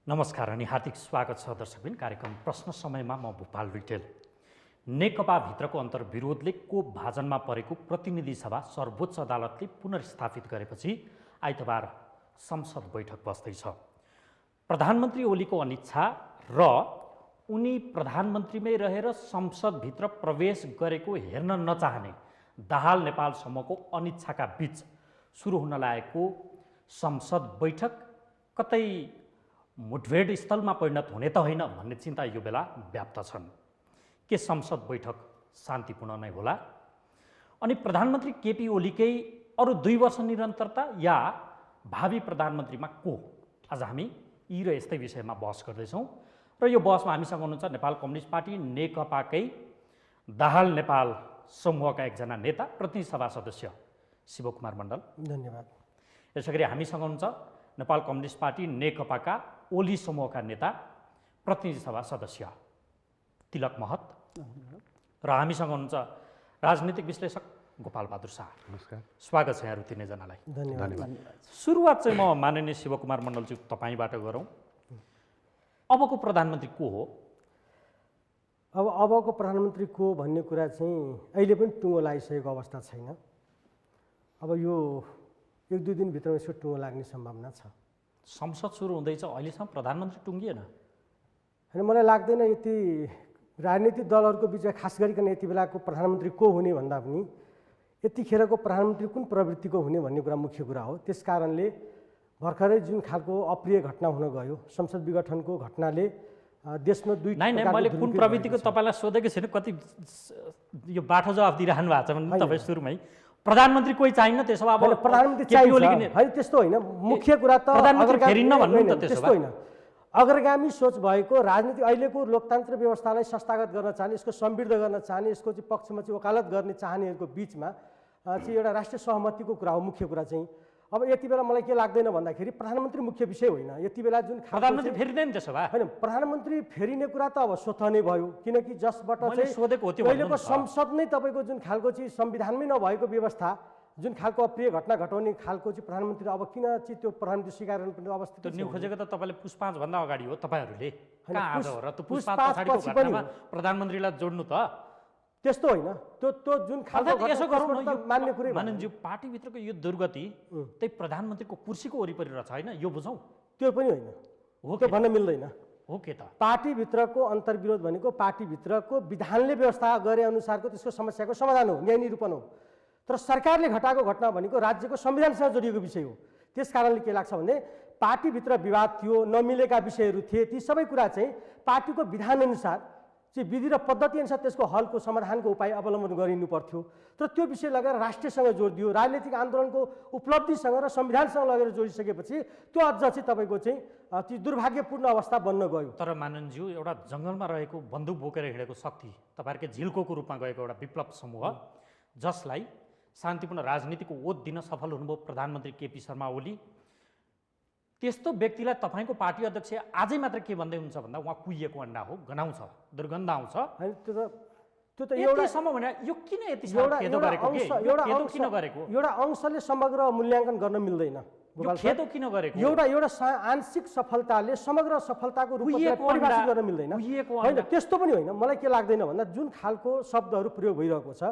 नमस्कार अनि हार्दिक स्वागत छ दर्शकबिन कार्यक्रम प्रश्न समयमा म भूपाल रिटेल। नेकपा भित्रको अन्तर्विरोधले कोप भाजनमा परेको प्रतिनिधि सभा सर्वोच्च अदालतले पुनर्स्थापित गरेपछि आइतबार संसद बैठक बस्दैछ। प्रधानमन्त्री ओलीको अनिच्छा र उनी प्रधानमन्त्रीमै रहेर संसदभित्र प्रवेश गरेको हेर्न नचाहने दाहाल नेपाल समूहको अनिच्छाका बीच सुरु हुन लागेको संसद बैठक कतै मुठभेड स्थलमा परिणत हुने त होइन भन्ने चिन्ता यो बेला व्याप्त छन्। के संसद बैठक शान्तिपूर्ण नै होला? अनि प्रधानमन्त्री केपी ओलीकै अरू 2 वर्ष निरन्तरता या भावी प्रधानमन्त्रीमा को? आज हामी यी र यस्तै विषयमा बहस गर्दैछौँ र यो बहसमा हामीसँग हुनुहुन्छ नेपाल कम्युनिस्ट पार्टी नेकपाकै दाहाल नेपाल समूहका एकजना नेता प्रतिनिधि सभा सदस्य शिवकुमार मण्डल। धन्यवाद। यसैगरी हामीसँग हुनुहुन्छ नेपाल कम्युनिस्ट पार्टी नेकपाका ओली समूहका नेता प्रतिनिधि सभा सदस्य तिलक महत र हामीसँग हुनुहुन्छ राजनीतिक विश्लेषक गोपाल बहादुर शाह। नमस्कार। स्वागत छ यहाँहरू तीनैजनालाई। धन्यवाद। सुरुवात चाहिँ म माननीय शिवकुमार मण्डलज्यू तपाईँबाट गरौँ। अबको प्रधानमन्त्री को हो? अबको प्रधानमन्त्री को भन्ने कुरा चाहिँ अहिले पनि टुङ्गो लागिसकेको अवस्था छैन। अब यो 1-2 दिनभित्रमा यसको टुङ्गो लाग्ने सम्भावना छ। संसद सुरु हुँदैछ, अहिलेसम्म प्रधानमन्त्री टुङ्गिएन। होइन, मलाई लाग्दैन यति राजनीतिक दलहरूको बिचमा खास गरिकन यति बेलाको प्रधानमन्त्री को हुने भन्दा पनि यतिखेरको प्रधानमन्त्री कुन प्रवृत्तिको हुने भन्ने कुरा मुख्य कुरा हो। त्यस कारणले भर्खरै जुन खालको अप्रिय घटना हुन गयो, संसद विघटनको घटनाले देशमा दुई मैले कुन प्रवृत्तिको तपाईँलाई सोधेको छैन, कति यो बाठो जवाफ दिइरहनु भएको छ भने तपाईँ सुरुमै प्रधानमन्त्री कोही चाहिन्न। त्यसो भए अब प्रधानमन्त्री चाहिन्छ होइन, त्यस्तो होइन। मुख्य कुरा त प्रधानमन्त्री फेरिन्न भन्नु नि त। त्यस्तो होइन। अग्रगामी सोच भएको राजनीति अहिलेको लोकतान्त्रिक व्यवस्थालाई संस्थागत गर्न चाहने, यसको समृद्ध गर्न चाहने, यसको चाहिँ पक्षमा चाहिँ वकालत गर्ने चाहनेहरूको बिचमा चाहिँ एउटा राष्ट्रिय सहमतिको कुरा हो मुख्य कुरा चाहिँ। अब यति बेला मलाई के लाग्दैन भन्दाखेरि प्रधानमन्त्री मुख्य विषय होइन। यति बेला जुन प्रधानमन्त्री फेरिँदैन त्यसो भए होइन, प्रधानमन्त्री फेरिने कुरा त अब स्वतः नै भयो, किनकि जसबाट चाहिँ सोधेको हो त्यो अहिलेको संसद नै तपाईँको जुन खालको चाहिँ संविधानमै नभएको व्यवस्था, जुन खालको अप्रिय घटना घटाउने खालको चाहिँ प्रधानमन्त्री अब किन चाहिँ त्यो प्रधानमन्त्री स्वीकार गर्नुपर्ने अवस्था त्यो न्यू खोजेको त तपाईँले पुस 5 भन्दा अगाडि हो तपाईँहरूले। होइन, कहाँ आज हो र त्यो पुस पुस 5 पाँच पछाडिको पछि पनि घटनामा प्रधानमन्त्रीलाई जोड्नु त त्यस्तो होइन। त्यो जुन खालको यसो गरौँ न, यो मान्ने कुरै माननज्यू पार्टीभित्रको यो दुर्गति त्यही प्रधानमन्त्रीको कुर्सीको वरिपरि रहेछ होइन, यो बुझौँ। त्यो पनि होइन, हो त्यो भन्न मिल्दैन। हो के त पार्टीभित्रको अन्तर्विरोध भनेको पार्टीभित्रको विधानले व्यवस्था गरे अनुसारको त्यसको समस्याको समाधान हो, न्याय निरूपण हो। तर सरकारले घटाएको घटना भनेको राज्यको संविधानसँग जोडिएको विषय हो। त्यस कारणले के लाग्छ भने पार्टीभित्र विवाद थियो, नमिलेका विषयहरू थिए, ती सबै कुरा चाहिँ पार्टीको विधानअनुसार चाहिँ विधि र पद्धति अनुसार त्यसको हलको समाधानको उपाय अवलम्बन गरिनु पर्थ्यो। तर त्यो विषय लगेर राष्ट्रियसँग जोडिदियो, राजनीतिक आन्दोलनको उपलब्धिसँग र संविधानसँग लगेर जोडिसकेपछि त्यो अझ चाहिँ तपाईँको चाहिँ त्यो दुर्भाग्यपूर्ण अवस्था बन्न गयो। तर माननज्यू एउटा जङ्गलमा रहेको बन्दुक बोकेर हिँडेको शक्ति, तपाईँहरूकै झिल्कोको रूपमा गएको एउटा विप्लव समूह जसलाई शान्तिपूर्ण राजनीतिको ओत दिन सफल हुनुभयो प्रधानमन्त्री केपी शर्मा ओली, त्यस्तो व्यक्तिलाई तपाईँको पार्टी अध्यक्ष आजै मात्र के भन्दै हुन्छ भन्दा उहाँ कुहिएको अन्डा हो, गनाउँछ, दुर्गन्ध आउँछ। त्यो त एउटासम्म भने यो किन यति खेदो गरेको के? खेदो किन गरेको? एउटा अंशले समग्र मूल्याङ्कन गर्न मिल्दैन। खेदो किन गरेको? एउटा आंशिक सफलताले समग्र सफलताको रूपमा परिभाषित गर्न मिल्दैन। होइन, त्यस्तो पनि होइन। मलाई के लाग्दैन भन्दा जुन खालको शब्दहरू प्रयोग भइरहेको छ,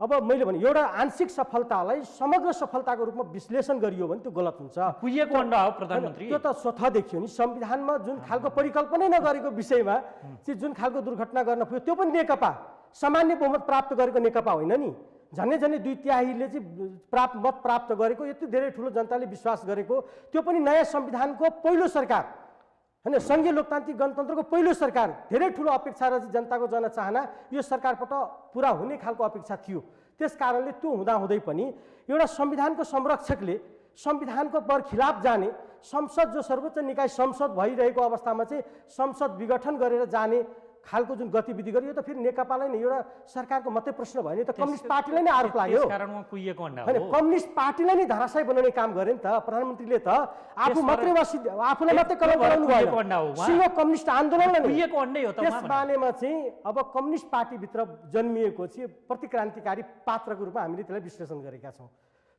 अब मैले भने एउटा आंशिक सफलतालाई समग्र सफलताको रूपमा विश्लेषण गरियो भने त्यो गलत हुन्छ। कुहिएको अन्डा हो प्रधानमन्त्री। त्यो त स्वतः देखियो नि, संविधानमा जुन खालको परिकल्पनै नगरेको विषयमा चाहिँ जुन खालको दुर्घटना गर्न पुग्यो त्यो पनि नेकपा सामान्य बहुमत प्राप्त गरेको नेकपा होइन नि। झन्डै 2/3ले चाहिँ मत प्राप्त गरेको, यति धेरै ठुलो जनताले विश्वास गरेको, त्यो पनि नयाँ संविधानको पहिलो सरकार होइन, सङ्घीय लोकतान्त्रिक गणतन्त्रको पहिलो सरकार। धेरै ठुलो अपेक्षा र जनताको जनचाहना यो सरकारबाट पुरा हुने खालको अपेक्षा थियो। त्यस कारणले त्यो हुँदाहुँदै पनि एउटा संविधानको संरक्षकले संविधानको खिलाफ जाने, संसद जो सर्वोच्च निकाय संसद भइरहेको अवस्थामा चाहिँ संसद विघटन गरेर जाने खालको जुन गतिविधि गर्यो, यो त फेरि नेकपालाई नै एउटा सरकारको मात्रै प्रश्न भयो नि त, कम्युनिस्ट पार्टीलाई नै आरोप लाग्यो। होइन, कम्युनिस्ट पार्टीलाई नै धराशायी बनाउने काम गरे नि त प्रधानमन्त्रीले। त आफू मात्रै आफूलाई मात्रै कलम गराउनु भएन, सिङ्गो कम्युनिस्ट आन्दोलनलाई नै। त्यस बारेमा चाहिँ अब कम्युनिस्ट पार्टीभित्र जन्मिएको चाहिँ प्रतिक्रान्तिकारी पात्रको रूपमा हामीले त्यसलाई विश्लेषण गरेका छौँ।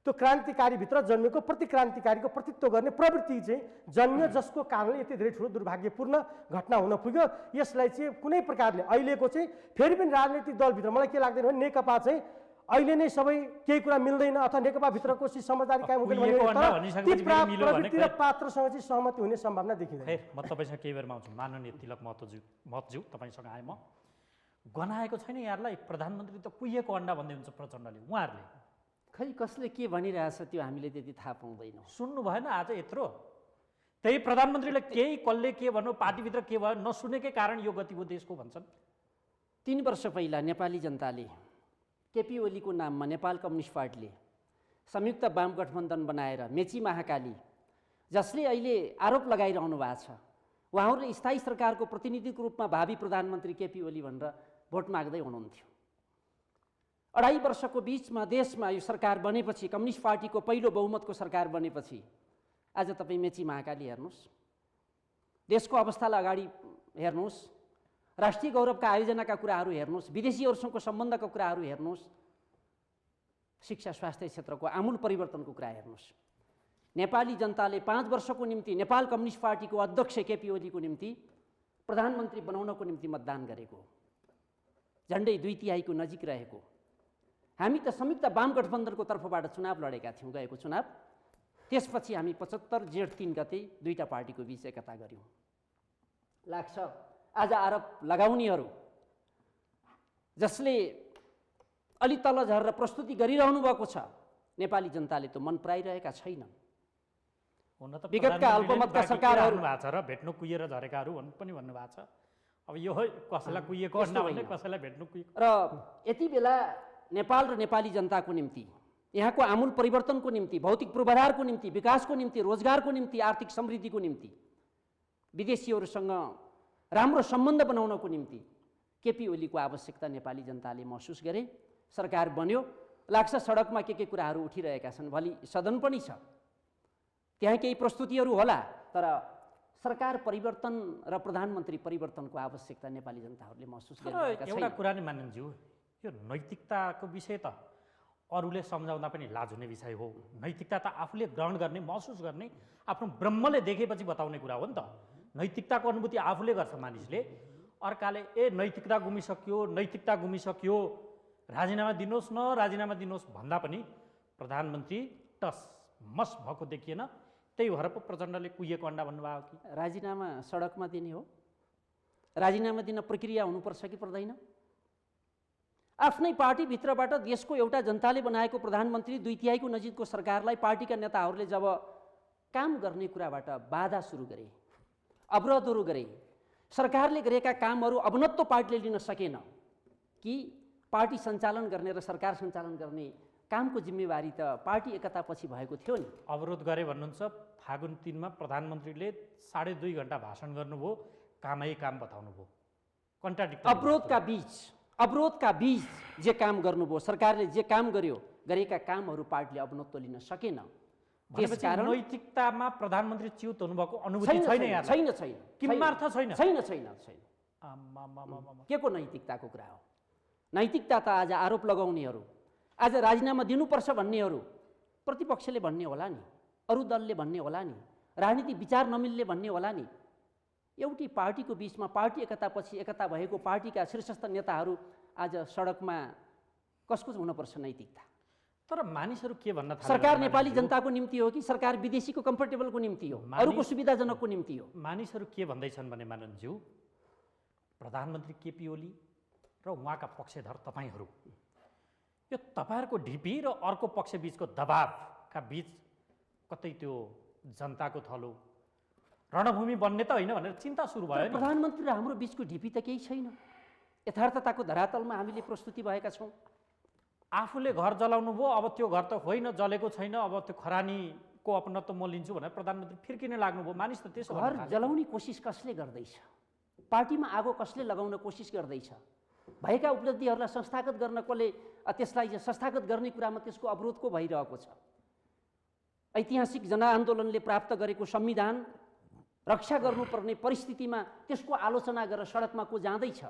त्यो क्रान्तिकारीभित्र जन्मेको प्रतिक्रान्तिकारीको प्रतित्व गर्ने प्रवृत्ति चाहिँ जन्मियो, जसको कारणले यति धेरै ठुलो दुर्भाग्यपूर्ण घटना हुन पुग्यो। यसलाई चाहिँ कुनै प्रकारले अहिलेको चाहिँ फेरि पनि राजनैतिक दलभित्र मलाई के लाग्दैन भने नेकपा चाहिँ अहिले नै सबै केही कुरा मिल्दैन अथवा नेकपाभित्रको चाहिँ समझदारी कायम हुँदैन प्रवृत्ति र पात्रसँग चाहिँ सहमति हुने सम्भावना देखिँदैन। म तपाईँसँग केही बेरमा आउँछु। माननीय तिलक महतज्यू तपाईँसँग आएँ म। गनाएको छैन यहाँलाई प्रधानमन्त्री त कुहिएको अन्डा भन्दै हुन्छ प्रचण्डले, उहाँहरूले खै कसले के भनिरहेछ त्यो हामीले त्यति थाहा पाउँदैनौँ। सुन्नु भएन आज यत्रो? त्यही प्रधानमन्त्रीले केही कसले के भन्नु पार्टीभित्र के भयो नसुनेकै कारण यो गति भयो देशको भन्छन्। 3 वर्ष पहिला नेपाली जनताले केपी ओलीको नाममा नेपाल कम्युनिस्ट पार्टीले संयुक्त वाम गठबन्धन बनाएर मेची महाकाली, जसले अहिले आरोप लगाइरहनु भएको छ उहाँहरूले स्थायी सरकारको प्रतिनिधिको रूपमा भावी प्रधानमन्त्री केपी ओली भनेर भोट माग्दै हुनुहुन्थ्यो। 2.5 वर्षको बिचमा देशमा यो सरकार बनेपछि, कम्युनिस्ट पार्टीको पहिलो बहुमतको सरकार बनेपछि आज तपाईँ मेची महाकाली हेर्नुहोस्, देशको अवस्थालाई अगाडि हेर्नुहोस्, राष्ट्रिय गौरवका आयोजनाका कुराहरू हेर्नुहोस्, विदेशीहरूसँगको सम्बन्धका कुराहरू हेर्नुहोस्, शिक्षा स्वास्थ्य क्षेत्रको आमूल परिवर्तनको कुरा हेर्नुहोस्। नेपाली जनताले 5 वर्षको निम्ति नेपाल कम्युनिस्ट पार्टीको अध्यक्ष केपी ओलीको निम्ति प्रधानमन्त्री बनाउनको निम्ति मतदान गरेको, झन्डै 2/3 नजिक रहेको। हामी त संयुक्त वाम गठबन्धनको तर्फबाट चुनाव लडेका थियौँ गएको चुनाव। त्यसपछि हामी 75 जेठ 3 गते दुईटा पार्टीको बीच एकता गऱ्यौँ। लाग्छ आज आरोप लगाउनेहरू जसले अलि तल झरेर प्रस्तुति गरिरहनु भएको छ, नेपाली जनताले त मन पराइरहेका छैनन्। विगतका अल्पमतका सरकारहरू भएको छ र भेट्नु कुहिएर झरेकाहरू पनि भन्नुभएको छ। अब यो कसैलाई कुहिएको अन्डा भन्ने, कसैलाई भेट्नु कुहिएको। र यति बेला नेपाल र नेपाली जनताको निम्ति, यहाँको आमूल परिवर्तनको निम्ति, भौतिक पूर्वाधारको निम्ति, विकासको निम्ति, रोजगारको निम्ति, आर्थिक समृद्धिको निम्ति, विदेशीहरूसँग राम्रो सम्बन्ध बनाउनको निम्ति केपी ओलीको आवश्यकता नेपाली जनताले महसुस गरे। सरकार बन्यो, लाग्छ सडकमा के कुराहरू उठिरहेका छन्, भोलि सदन पनि छ, त्यहाँ केही प्रस्तुतिहरू होला, तर सरकार परिवर्तन र प्रधानमन्त्री परिवर्तनको आवश्यकता नेपाली जनताहरूले महसुस गरिरहेका छन्। एउटा कुरा नि माननज्यू, यो नैतिकताको विषय त अरूले सम्झाउँदा पनि लाज हुने विषय हो। नैतिकता त आफूले ग्रहण गर्ने, महसुस गर्ने, आफ्नो ब्रह्मले देखेपछि बताउने कुरा हो नि त। नैतिकताको अनुभूति आफूले गर्छ मानिसले। अर्काले नैतिकता गुमिसक्यो, राजीनामा दिनुहोस् न राजीनामा दिनुहोस् भन्दा पनि प्रधानमन्त्री टस मस भएको देखिएन। त्यही भएर पो प्रचण्डले कुहिएको अन्डा भन्नुभयो कि राजीनामा सडकमा दिने हो? राजीनामा दिन प्रक्रिया हुनुपर्छ कि पर्दैन? आफ्नै पार्टीभित्रबाट देशको एउटा जनताले बनाएको प्रधानमन्त्री 2/3 नजिकको सरकारलाई पार्टीका नेताहरूले जब काम गर्ने कुराबाट बाधा सुरु गरे, अवरोधहरू गरे, सरकारले गरेका कामहरू अवनत्व पार्टीले लिन सकेन कि पार्टी सञ्चालन गर्ने र सरकार सञ्चालन गर्ने कामको जिम्मेवारी त पार्टी एकतापछि भएको थियो नि। अवरोध गरे भन्नुहुन्छ। फागुन 3 मा प्रधानमन्त्रीले 2.5 घण्टा भाषण गर्नुभयो, कामै काम बताउनु भयो। कन्ट्राडिक्ट। अवरोधका बीच जे काम गर्नुभयो, सरकारले जे काम गर्यो, गरेका कामहरू पार्टीले अवनत्व लिन सकेन। त्यसकारण नैतिकतामा प्रधानमन्त्री च्युत हुनुभएको अनुभूति छैन यार। छैन। किमार्थ छैन। के को नैतिकताको कुरा हो? नैतिकता त आज आरोप लगाउनेहरू, आज राजीनामा दिनुपर्छ भन्नेहरू, प्रतिपक्षले भन्ने होला नि, अरू दलले भन्ने होला नि, राजनीतिक विचार नमिल्ने भन्ने होला नि। एउटी पार्टीको बीचमा पार्टी एकतापछि एकता भएको पार्टीका शीर्षस्थ नेताहरू आज सडकमा कसको हुनुपर्छ नैतिकता? तर मानिसहरू के भन्न थाले? सरकार नेपाली जनताको निम्ति हो कि सरकार विदेशीको कम्फर्टेबलको निम्ति हो, अरूको सुविधाजनकको निम्ति हो? मानिसहरू के भन्दैछन् भने माननज्यू, प्रधानमन्त्री केपी ओली र उहाँका पक्षधर तपाईँहरू, यो तपाईँहरूको ढिपी र अर्को पक्ष बीचको दबावका बीच कतै त्यो जनताको थलो रणभूमि बन्ने त होइन भनेर चिन्ता सुरु भयो नि। प्रधानमन्त्री र हाम्रो बीचको ढिपी त केही छैन। यथार्थताको धरातलमा हामीले प्रस्तुति भएका छौँ। आफूले घर जलाउनु भयो, अब त्यो घर त होइन जलेको छैन, अब त्यो खरानीको अपनत्व म लिन्छु भनेर प्रधानमन्त्री फिर्किन लाग्नुभयो। मानिस त त्यसो घर जलाउने कोसिस कसले गर्दैछ? पार्टीमा आगो कसले लगाउन कोसिस गर्दैछ? भएका उपलब्धिहरूलाई संस्थागत गर्न कसले त्यसलाई संस्थागत गर्ने कुरामा त्यसको अवरोध को भइरहेको छ? ऐतिहासिक जनआन्दोलनले प्राप्त गरेको संविधान रक्षा गर्नुपर्ने परिस्थितिमा त्यसको आलोचना गरेर सडकमा को जाँदैछ?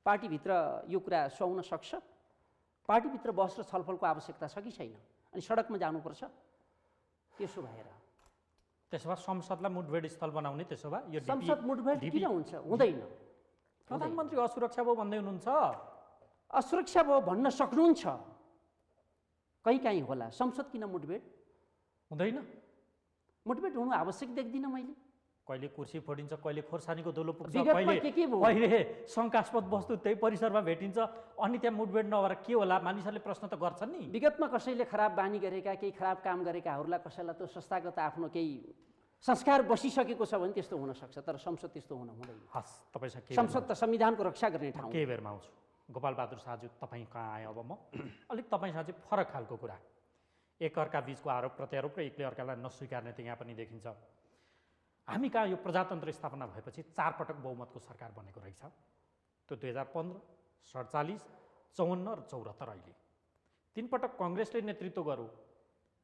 पार्टीभित्र यो कुरा सुहाउन सक्छ? पार्टीभित्र बहस र छलफलको आवश्यकता छ कि छैन? अनि सडकमा जानुपर्छ। त्यसो भएर त्यसो भए संसदलाई मुठभेड स्थल बनाउने, त्यसो भए यो संसद मुठभेड किन हुन्छ? हुँदैन। प्रधानमन्त्री असुरक्षा भयो भन्दै हुनुहुन्छ। असुरक्षा भयो भन्न सक्नुहुन्छ, कहीँ होला। संसद किन मुठभेड हुँदैन? मुठभेड हुनु आवश्यक देख्दिनँ मैले। कहिले कुर्सी फोडिन्छ, कहिले खोर्सानीको दोलो पुग्छ, विगतमा के भयो? कहिले शङ्कास्पद वस्तु त्यही परिसरमा भेटिन्छ, अनि त्यहाँ मुठभेड नभएर के होला? मानिसहरूले प्रश्न त गर्छन् नि। विगतमा कसैले खराब बानी गरेका, केही खराब काम गरेकाहरूलाई कसैलाई त संस्थागत आफ्नो केही संस्कार बसिसकेको छ भने त्यस्तो हुनसक्छ, तर संसद त्यस्तो हुँदैन। हस्, तपाईँसँग संसद त संविधानको रक्षा गर्ने ठाउँ। केही बेरमा आउँछु। गोपाल बहादुर शाहज्यू, तपाईँ कहाँ आएँ अब म? अलिक तपाईँसँग चाहिँ फरक खालको कुरा, एकअर्का बिचको आरोप प्रत्यारोप र एकले अर्कालाई नस्वीकार्ने त यहाँ पनि देखिन्छ। हामी कहाँ यो प्रजातन्त्र स्थापना भएपछि 4 पटक बहुमतको सरकार बनेको रहेछ। त्यो 2015, 47, 54 र 74 अहिले 3 पटक कङ्ग्रेसले नेतृत्व गर्यो,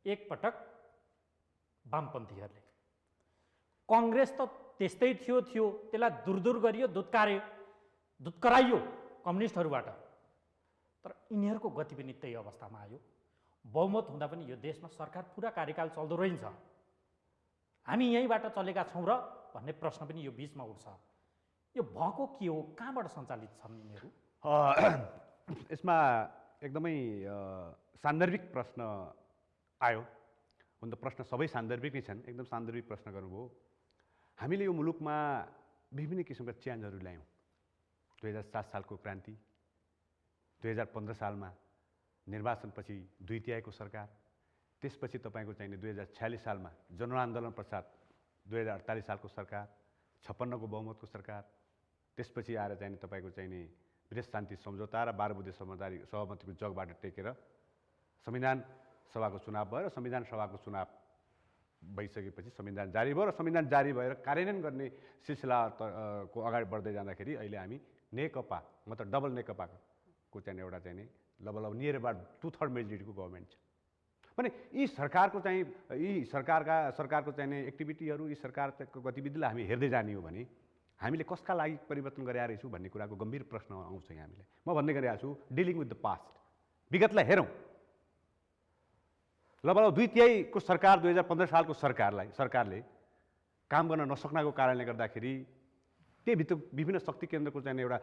1 पटक वामपन्थीहरूले। कङ्ग्रेस त त्यस्तै थियो, त्यसलाई दूर गरियो, दुत्कराइयो कम्युनिस्टहरूबाट। तर यिनीहरूको गति पनि त्यही अवस्थामा आयो। बहुमत हुँदा पनि यो देशमा सरकार पुरा कार्यकाल चल्दो रहन्छ, हामी यहीँबाट चलेका छौँ र भन्ने प्रश्न पनि यो बिचमा उठ्छ। यो भएको के हो? कहाँबाट सञ्चालित छन् यिनीहरू? यसमा एकदमै सान्दर्भिक प्रश्न आयो। हुन त प्रश्न सबै सान्दर्भिक नै छन्, एकदम सान्दर्भिक प्रश्न गर्नुभयो। हामीले यो मुलुकमा विभिन्न किसिमका चेन्जहरू ल्यायौँ। 2007 सालको क्रान्ति, 2015 सालमा निर्वाचनपछि 2/3 सरकार, त्यसपछि तपाईँको चाहिने 2046 सालमा जनआन्दोलन पश्चात 2048 सालको सरकार, 56 को बहुमतको सरकार, त्यसपछि आएर चाहिने तपाईँको चाहिने विदेश शान्ति सम्झौता र 12 बुँदे सहमतिको जगबाट टेकेर संविधान सभाको चुनाव भयो र संविधान सभाको चुनाव भइसकेपछि संविधान जारी भयो र संविधान जारी भएर कार्यान्वयन गर्ने सिलसिलाको अगाडि बढ्दै जाँदाखेरि अहिले हामी नेकपा, मतलब डबल नेकपाको चाहिँ एउटा चाहिँ लगभग नियर अबाउट 2/3 मेजोरिटीको गभर्मेन्ट छ भने यी सरकारको चाहिँ एक्टिभिटीहरू, यी सरकारको गतिविधिलाई हामी हेर्दै जाने हो भने हामीले कसका लागि परिवर्तन गरिरहेछौँ भन्ने कुराको गम्भीर प्रश्न आउँछ यहाँ हामीले। म भन्दै गरिरहेको छु डिलिङ विथ द पास्ट, विगतलाई हेरौँ। लगभग 2/3 को सरकार 2015 सालको सरकारले काम गर्न नसक्नको कारणले गर्दाखेरि त्यहीभित्र विभिन्न शक्ति केन्द्रको चाहिँ एउटा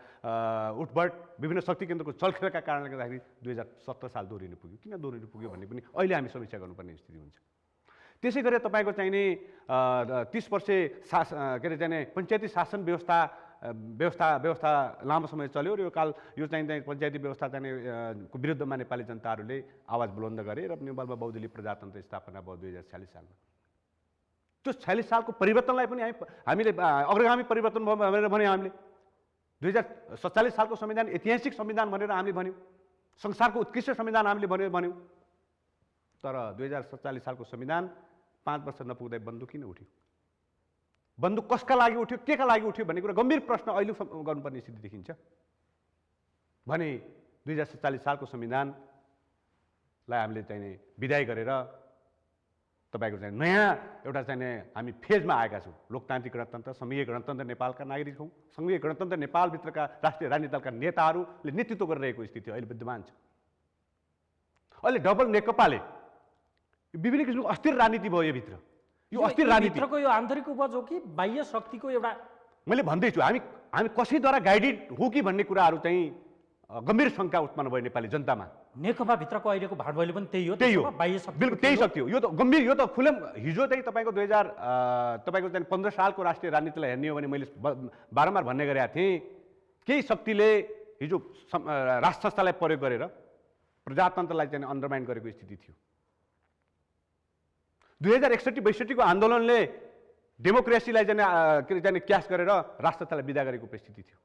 उठबट, विभिन्न शक्ति केन्द्रको चलखेलका कारणले गर्दाखेरि 2017 साल दोहोरिनु पुग्यो। किन दोहोरिनु पुग्यो भन्ने पनि अहिले हामी समीक्षा गर्नुपर्ने स्थिति हुन्छ। त्यसै गरी तपाईँको चाहिने 30 वर्ष के अरे चाहिने पञ्चायती शासन व्यवस्था लामो समय चल्यो र यो चाहिँ पञ्चायती व्यवस्था चाहिँ को विरुद्धमा नेपाली जनताहरूले आवाज बुलन्द गरे र नेपालमा बहुदलीय प्रजातन्त्र स्थापना भयो 2046 सालमा। त्यो 46 सालको परिवर्तनलाई पनि हामीले अग्रगामी परिवर्तन भयो भनेर भन्यौँ। हामीले 2047 सालको संविधान ऐतिहासिक संविधान भनेर हामीले भन्यौँ, संसारको उत्कृष्ट संविधान हामीले भन्यौँ। तर 2047 सालको संविधान 5 वर्ष नपुग्दै बन्दुक किन उठ्यो? बन्दुक कसका लागि उठ्यो, के का लागि उठ्यो भन्ने कुरा गम्भीर प्रश्न अहिले गर्नुपर्ने स्थिति देखिन्छ भने 2047 सालको संविधानलाई हामीले चाहिँ विदाय गरेर तपाईँको चाहिँ नयाँ एउटा चाहिँ हामी फेजमा आएका छौँ। लोकतान्त्रिक गणतन्त्र, संघीय गणतन्त्र नेपालका नागरिक हौँ। संघीय गणतन्त्र नेपालभित्रका राष्ट्रिय राजनीतिक दलका नेताहरूले नेतृत्व गरिरहेको स्थिति अहिले विद्यमान छ। अहिले डबल नेकपाले विभिन्न किसिमको अस्थिर राजनीति भयो। यो भित्र यो अस्थिर राजनीतिको यो आन्तरिक उपज हो कि बाह्य शक्तिको एउटा? मैले भन्दैछु हामी कसैद्वारा गाइडेड हो कि भन्ने कुराहरू चाहिँ गम्भीर शङ्का उत्पन्न भयो नेपाली जनतामा। नेकपा भित्रको अहिलेको भाडभैली पनि त्यही हो, बाह्य शक्ति बिल्कुल त्यही शक्ति हो। यो त गम्भीर, यो त खुलेम हिजो चाहिँ तपाईँको 2015 सालको राष्ट्रिय राजनीतिलाई हेर्ने हो भने मैले बारम्बार भन्ने गरेका थिएँ, केही शक्तिले हिजो राष्ट्र संस्थालाई प्रयोग गरेर प्रजातन्त्रलाई चाहिँ अन्डरमाइन गरेको स्थिति थियो। 2061-62 को आन्दोलनले डेमोक्रेसीलाई चाहिँ क्यास गरेर राष्ट्रतालाई विदा गरेको परिस्थिति थियो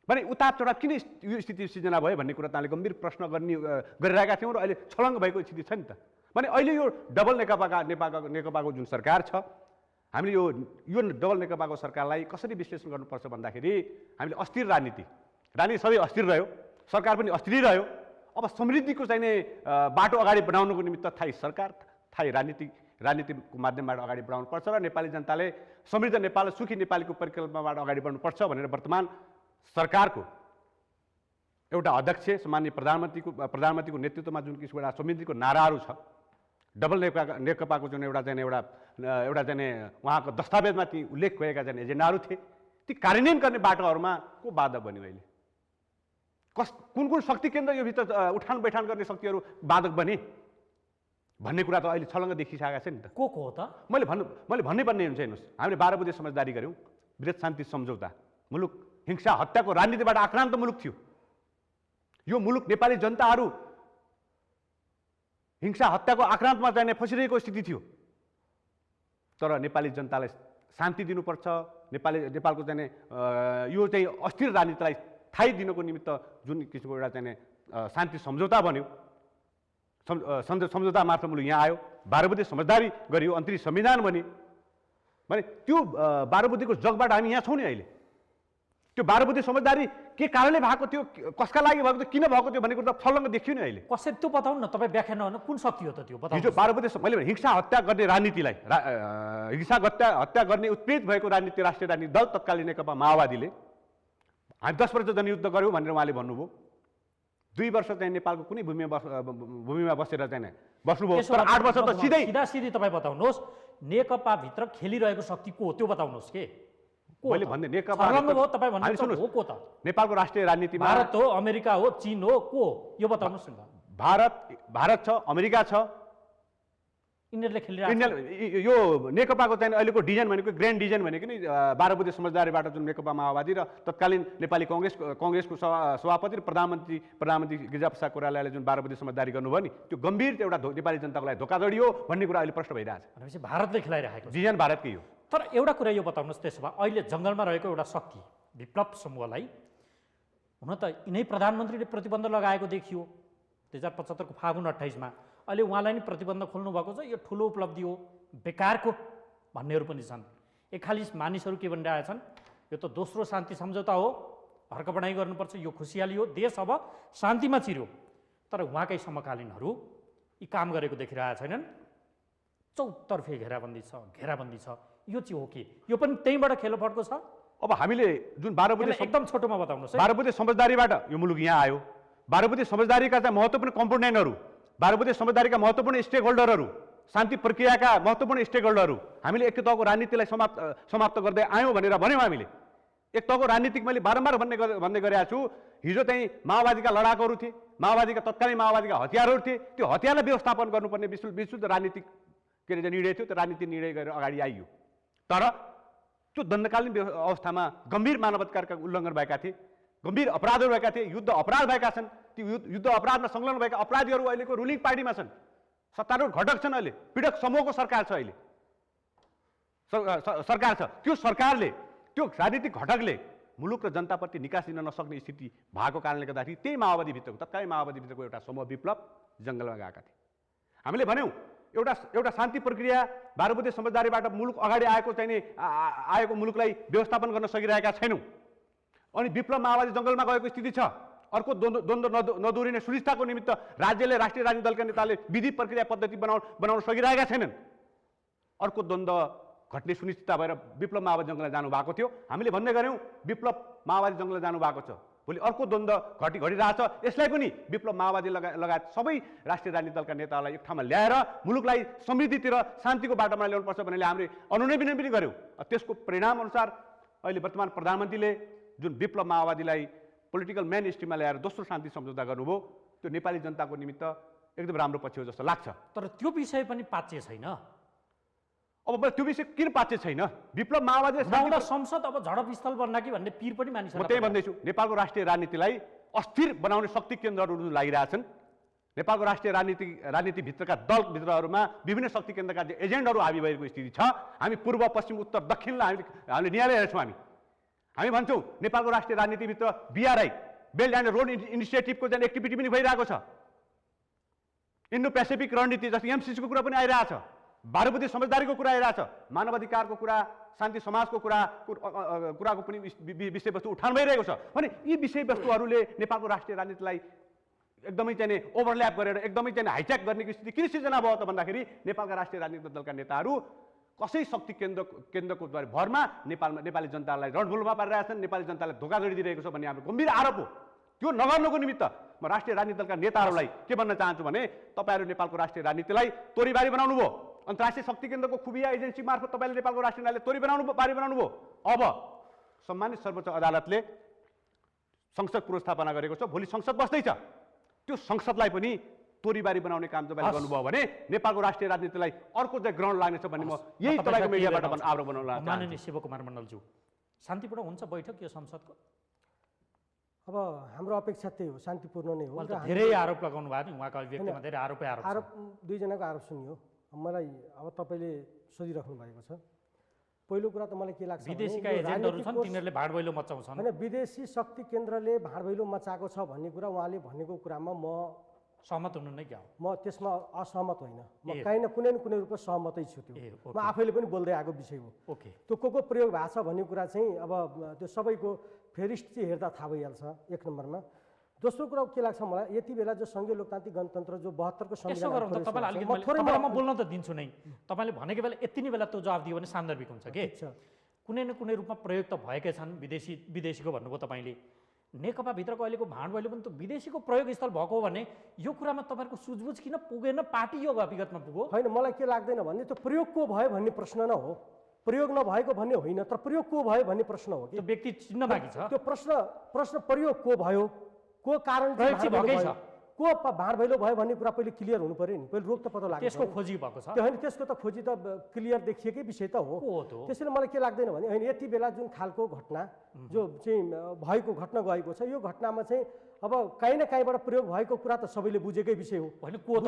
भने उतार चढाव किन यो स्थिति सिर्जना भयो भन्ने कुरा ताले गम्भीर प्रश्न गरिरहेका थियौँ र अहिले छलङ्ग भएको स्थिति छ नि त। भने अहिले यो डबल नेकपाको जुन सरकार छ, हामीले यो डबल नेकपाको सरकारलाई कसरी विश्लेषण गर्नुपर्छ भन्दाखेरि हामीले अस्थिर राजनीति सबै अस्थिर रह्यो, सरकार पनि अस्थिर रह्यो। अब समृद्धिको चाहिने बाटो अगाडि बढाउनुको निमित्त थाई सरकार, थाई राजनीतिको माध्यमबाट अगाडि बढाउनुपर्छ र नेपाली जनताले समृद्ध नेपाल, सुखी नेपालीको परिकल्पनाबाट अगाडि बढ्नुपर्छ भनेर वर्तमान सरकारको एउटा अध्यक्ष सामान्य प्रधानमन्त्रीको नेतृत्वमा जुन किसिमको एउटा समृद्धिको नाराहरू छ डबल नेकपाको जुन एउटा चाहिँ उहाँको दस्तावेजमा ती उल्लेख भएका चाहिँ एजेन्डाहरू थिए ती कार्यान्वयन गर्ने बाटोहरूमा को बाधक बन्यो अहिले? कुन कुन शक्ति केन्द्र यो भित्र उठान बैठान गर्ने शक्तिहरू बाधक बने भन्ने कुरा त अहिले छलङ्ग देखिसकेको छ नि त। को हो त? मैले भन्नै पर्ने हुन्छ। हेर्नुहोस्, हामीले 12 बुँदे समझदारी गऱ्यौँ, वृहत शान्ति सम्झौता, मुलुक हिंसा हत्याको राजनीतिबाट आक्रान्त मुलुक थियो। यो मुलुक नेपाली जनताहरू हिंसा हत्याको आक्रान्तमा जाने फसिरहेको स्थिति थियो। तर नेपाली जनतालाई शान्ति दिनुपर्छ, नेपालको चाहिँ यो चाहिँ अस्थिर राजनीतिलाई थाहै दिनको निमित्त जुन किसिमको एउटा चाहिँ शान्ति सम्झौता बन्यो, सम्झौता मार्फत मुलुक यहाँ आयो, 12 बुँदे समझदारी गरियो, अन्तरिम संविधान बन्यो भने त्यो 12 बुँदेको जगबाट हामी यहाँ छौँ नि अहिले। त्यो 12 बुँदे समझदारी के कारणले भएको थियो, कसका लागि भएको थियो, किन भएको थियो भन्ने कुरा त छलङ्ग देखियो नि अहिले। कसरी त्यो बताउनु न, तपाईँ व्याख्या नगर्नु, कुन शक्ति हो त त्यो बताउनु। हिजो 12 बुँदे मैले हिंसा हत्या गर्ने राजनीतिलाई हिंसा हत्या गर्ने उत्प्रेरित भएको राजनीति राष्ट्रिय राजनीतिक दल तत्कालीन नेकपा माओवादीले हामी 10 वर्ष जनयुद्ध गऱ्यौँ भनेर उहाँले भन्नुभयो। 2 वर्ष चाहिँ नेपालको कुनै भूमिमा बसेर चाहिँ बस्नुभयो, तर 8 वर्ष त सिधी तपाईँ बताउनुहोस्, नेकपा भित्र खेलिरहेको शक्ति को हो त्यो बताउनुहोस् के। मैले भन्ने नेकपा हो तपाईँ भन्नुहुन्छ हो को त? नेपालको राष्ट्रिय राजनीतिमा भारत हो, अमेरिका हो, चीन हो, को यो बताउनुहोस् न। भारत छ, अमेरिका छ, यिनीहरूले खेलिरहेको यो नेकपाको चाहिँ अहिलेको डिजाइन भनेको ग्रान्ड डिजाइन भनेको नि 12 बुँदे समझदारीबाट जुन नेकपा माओवादी र तत्कालीन नेपाली काङ्ग्रेसको सभापति र प्रधानमन्त्री गिरिजाप्रसाद कोइरालाले जुन 12 बुँदे समझदारी गर्नुभयो नि, त्यो गम्भीर एउटा नेपाली जनताको लागि धोकाधडी हो भन्ने कुरा अहिले प्रश्न भइरहेछ। भनेपछि भारतले खेलाइरहेको डिजाइन भारतकै हो। तर एउटा कुरा यो बताउनुहोस्, त्यसो भए अहिले जङ्गलमा रहेको एउटा शक्ति विप्लव समूहलाई हुन त यिनै प्रधानमन्त्रीले प्रतिबन्ध लगाएको देखियो 2075 को फागुन 28 मा। अहिले उहाँलाई नि प्रतिबन्ध खोल्नु भएको छ, यो ठुलो उपलब्धि हो, बेकारको भन्नेहरू पनि छन्। एक खाली मानिसहरू के भनिरहेछन्, यो त दोस्रो शान्ति सम्झौता हो, हर्कबढाइ गर्नुपर्छ, यो खुसियाली हो, देश अब शान्तिमा चिर्यो। तर उहाँकै समकालीनहरू यी काम गरेको देखिरहेका छैनन्। चौतर्फे घेराबन्दी छ, यो चाहिँ हो कि यो पनि त्यहीँबाट खेलोफड्को छ? अब हामीले जुन 12 बुँदे एकदम छोटोमा बताउनुहोस्। 12 बुँदे समझदारीबाट यो मुलुक यहाँ आयो। 12 बुँदे समझदारीका चाहिँ महत्त्वपूर्ण कम्पोनेन्टहरू, 12 बुँदे समझदारीका महत्त्वपूर्ण स्टेक होल्डरहरू, शान्ति प्रक्रियाका महत्त्वपूर्ण स्टेक होल्डरहरू, हामीले एक तहको राजनीतिलाई समाप्त गर्दै आयौँ भनेर भन्यौँ। हामीले एक तहको राजनीतिक मैले बारम्बार भन्ने गरेको छु। हिजो चाहिँ माओवादीका लडाकुहरू थिए, माओवादीका तत्कालीन माओवादीका हतियारहरू थिए, त्यो हतियारलाई व्यवस्थापन गर्नुपर्ने विशुद्ध राजनीतिक के अरे निर्णय थियो। त्यो राजनीतिक निर्णय गरेर अगाडि आइयो। तर त्यो दण्डकालीन अवस्थामा गम्भीर मानवाधिकारका उल्लङ्घन भएका थिए, गम्भीर अपराधहरू भएका थिए, युद्ध अपराध भएका छन्। ती युद्ध अपराधमा संलग्न भएका अपराधीहरू अहिलेको रुलिङ पार्टीमा छन्, सत्तारूढ घटक छन्, अहिले पीडक समूहको सरकार छ, अहिले सरकार छ। त्यो सरकारले, त्यो राजनीतिक घटकले मुलुक र जनताप्रति निकास दिन नसक्ने स्थिति भएको कारणले गर्दाखेरि त्यही माओवादीभित्रको तत्कालीन माओवादीभित्रको एउटा समूह विप्लव जङ्गलमा गएका थिए। हामीले भन्यौँ एउटा शान्ति प्रक्रिया 12 बुँदे समझदारीबाट मुलुक अगाडि आएको मुलुकलाई व्यवस्थापन गर्न सकिरहेका छैनौँ। अनि विप्लव माओवादी जङ्गलमा गएको स्थिति छ। अर्को द्वन्द्व नदोहोरिने सुनिश्चितताको निमित्त राज्यले, राष्ट्रिय राजनीतिक दलका नेताले विधि प्रक्रिया पद्धति बनाउन सकिरहेका छैनन्। अर्को द्वन्द्व घट्ने सुनिश्चितता भएर विप्लव माओवादी जङ्गलमा जानु भएको थियो। हामीले भन्ने गऱ्यौँ विप्लव माओवादी जङ्गलमा जानु भएको छ, भोलि अर्को द्वन्द्व घटिरहेछ। यसलाई पनि विप्लव माओवादी लगायत सबै राष्ट्रिय राजनीतिक दलका नेतालाई एक ठाउँमा ल्याएर मुलुकलाई समृद्धितिर शान्तिको बाटोमा ल्याउनुपर्छ भनेर हामीले अनुनय पनि गऱ्यौँ। त्यसको परिणाम अनुसार अहिले वर्तमान प्रधानमन्त्रीले जुन विप्लव माओवादीलाई पोलिटिकल मेन स्ट्रिममा ल्याएर दोस्रो शान्ति सम्झौता गर्नुभयो, त्यो नेपाली जनताको निमित्त एकदम राम्रो पक्ष हो जस्तो लाग्छ। तर त्यो विषय पनि पाच्य छैन। अब त्यो विषय किन पाच्य छैन? विप्लव माओवादी संसद अब झडप स्थल बन्न कि भन्ने पीर पनि मानिस। म त्यही भन्दैछु, नेपालको राष्ट्रिय राजनीतिलाई अस्थिर बनाउने शक्ति केन्द्रहरू लागिरहेछन्। नेपालको राष्ट्रिय राजनीतिभित्रका दलभित्रहरूमा विभिन्न शक्ति केन्द्रका एजेन्टहरू हाबी भएको स्थिति छ। हामी पूर्व, पश्चिम, उत्तर, दक्षिणलाई हामीले निहालिरहेका छौँ। हामी भन्छौँ नेपालको राष्ट्रिय राजनीतिभित्र BRI, बेल्ट एन्ड रोड इनिसिएटिभको चाहिँ एक्टिभिटी पनि भइरहेको छ। इन्डो पेसिफिक रणनीति जस्तो MCCको कुरा पनि आइरहेछ, 12 बुँदे समझदारीको कुरा आइरहेछ, मानवाधिकारको कुरा, शान्ति समाजको कुराको पनि विषयवस्तु उठान भइरहेको छ। भने यी विषयवस्तुहरूले नेपालको राष्ट्रिय राजनीतिलाई एकदमै चाहिँ ओभरल्याप गरेर एकदमै चाहिँ हाइज्याक गर्ने स्थिति किन सिर्जना भयो त भन्दाखेरि नेपालका राष्ट्रिय राजनीतिक दलका नेताहरू कसै शक्ति केन्द्रको भरमा नेपाली जनतालाई रणभुलमा पारिरहेछन्, नेपाली जनतालाई धोका दिइरहेको छ भन्ने हाम्रो गम्भीर आरोप हो। त्यो नगर्नुको निमित्त म राष्ट्रिय राजनीति दलका नेताहरूलाई के भन्न चाहन्छु भने तपाईँहरू नेपालको राष्ट्रिय राजनीतिलाई तोरीबारी बनाउनु भयो। अन्तर्राष्ट्रिय शक्ति केन्द्रको खुबिया एजेन्सी मार्फत तपाईँले नेपालको राष्ट्रिय न्यायालयलाई तोरीबारी बनाउनु भयो। अब सम्मानित सर्वोच्च अदालतले संसद पुनर्स्थापना गरेको छ, भोलि संसद बस्दैछ। त्यो संसदलाई पनि तोरीबारी बनाउने काम तपाईँले गर्नुभयो भने नेपालको राष्ट्रिय राजनीतिलाई अर्को चाहिँ ग्रहण लाग्नेछ भन्ने म यही तपाईँको मिडियाबाट आग्रह बनाउन चाहन्छु। माननीय शिवकुमार मण्डलज्यू, शान्तिपूर्ण हुन्छ बैठक यो संसदको? अब हाम्रो अपेक्षा त्यही हो, शान्तिपूर्ण नै हो। धेरै आरोप लगाउनु भयो नि, उहाँको अभिव्यक्तिमा धेरै आरोपै आरोप दुईजनाको आरोप सुनियो। मलाई अब तपाईँले सोधिराख्नु भएको छ। पहिलो कुरा त मलाई के लाग्छ, विदेशीका एजेन्टहरू छन्, तिनीहरूले भाँडभैलो मचाउँछन्। होइन, विदेशी शक्ति केन्द्रले भाँडभैलो मचाएको छ भन्ने कुरा उहाँले भनेको कुरामा म सहमत हुनु नै क्या हो? म त्यसमा असहमत होइन, म काहीँ न कुनै रूपमा सहमतै छु। त्यो म आफैले पनि बोल्दै आएको विषय हो। ओके, त्यो को प्रयोग भएको छ भन्ने कुरा चाहिँ अब त्यो सबैको फेरिस्ट चाहिँ हेर्दा थाहा भइहाल्छ, एक नम्बरमा। दोस्रो कुरा के लाग्छ मलाई, यति बेला जो सङ्घीय लोकतान्त्रिक गणतन्त्र जो 72 को यसो गरौँ त, तपाईँलाई अलिकति म बोल्न त दिन्छु नै। तपाईँले भनेको बेला यति नै बेला त्यो जवाफ दियो भने सान्दर्भिक हुन्छ के? कुनै न कुनै रूपमा प्रयोग त भएकै छन्। विदेशीको भन्नुभयो तपाईँले, नेकपाभित्रको अहिलेको भाँडभैलो पनि त विदेशीको प्रयोग स्थल भएको हो भने यो कुरामा तपाईँहरूको सुझबुझ किन पुगेन? पार्टी यो विगतमा पुग्यो? होइन, मलाई के लाग्दैन भने त्यो प्रयोग को भयो भन्ने प्रश्न न हो, प्रयोग नभएको भन्ने होइन, तर प्रयोग को भयो भन्ने प्रश्न हो कि व्यक्ति चिन्ह बाँकी छ। त्यो प्रश्न प्रयोग को भयो, को कारण को भाँडभैलो भयो भन्ने कुरा पहिले क्लियर हुनु पर्यो नि। पहिले रोग त पत्ता लाग्छ, त्यसको खोजी भएको छ। त्यो होइन, त्यसको त खोजी त क्लियर देखिएकै विषय त हो। त्यसैले मलाई के लाग्दैन भने होइन, यति बेला जुन खालको घटना जो चाहिँ भएको घटना गएको छ, यो घटनामा चाहिँ अब काहीँ न काहीँबाट प्रयोग भएको कुरा त सबैले बुझेकै विषय हो। होइन, को त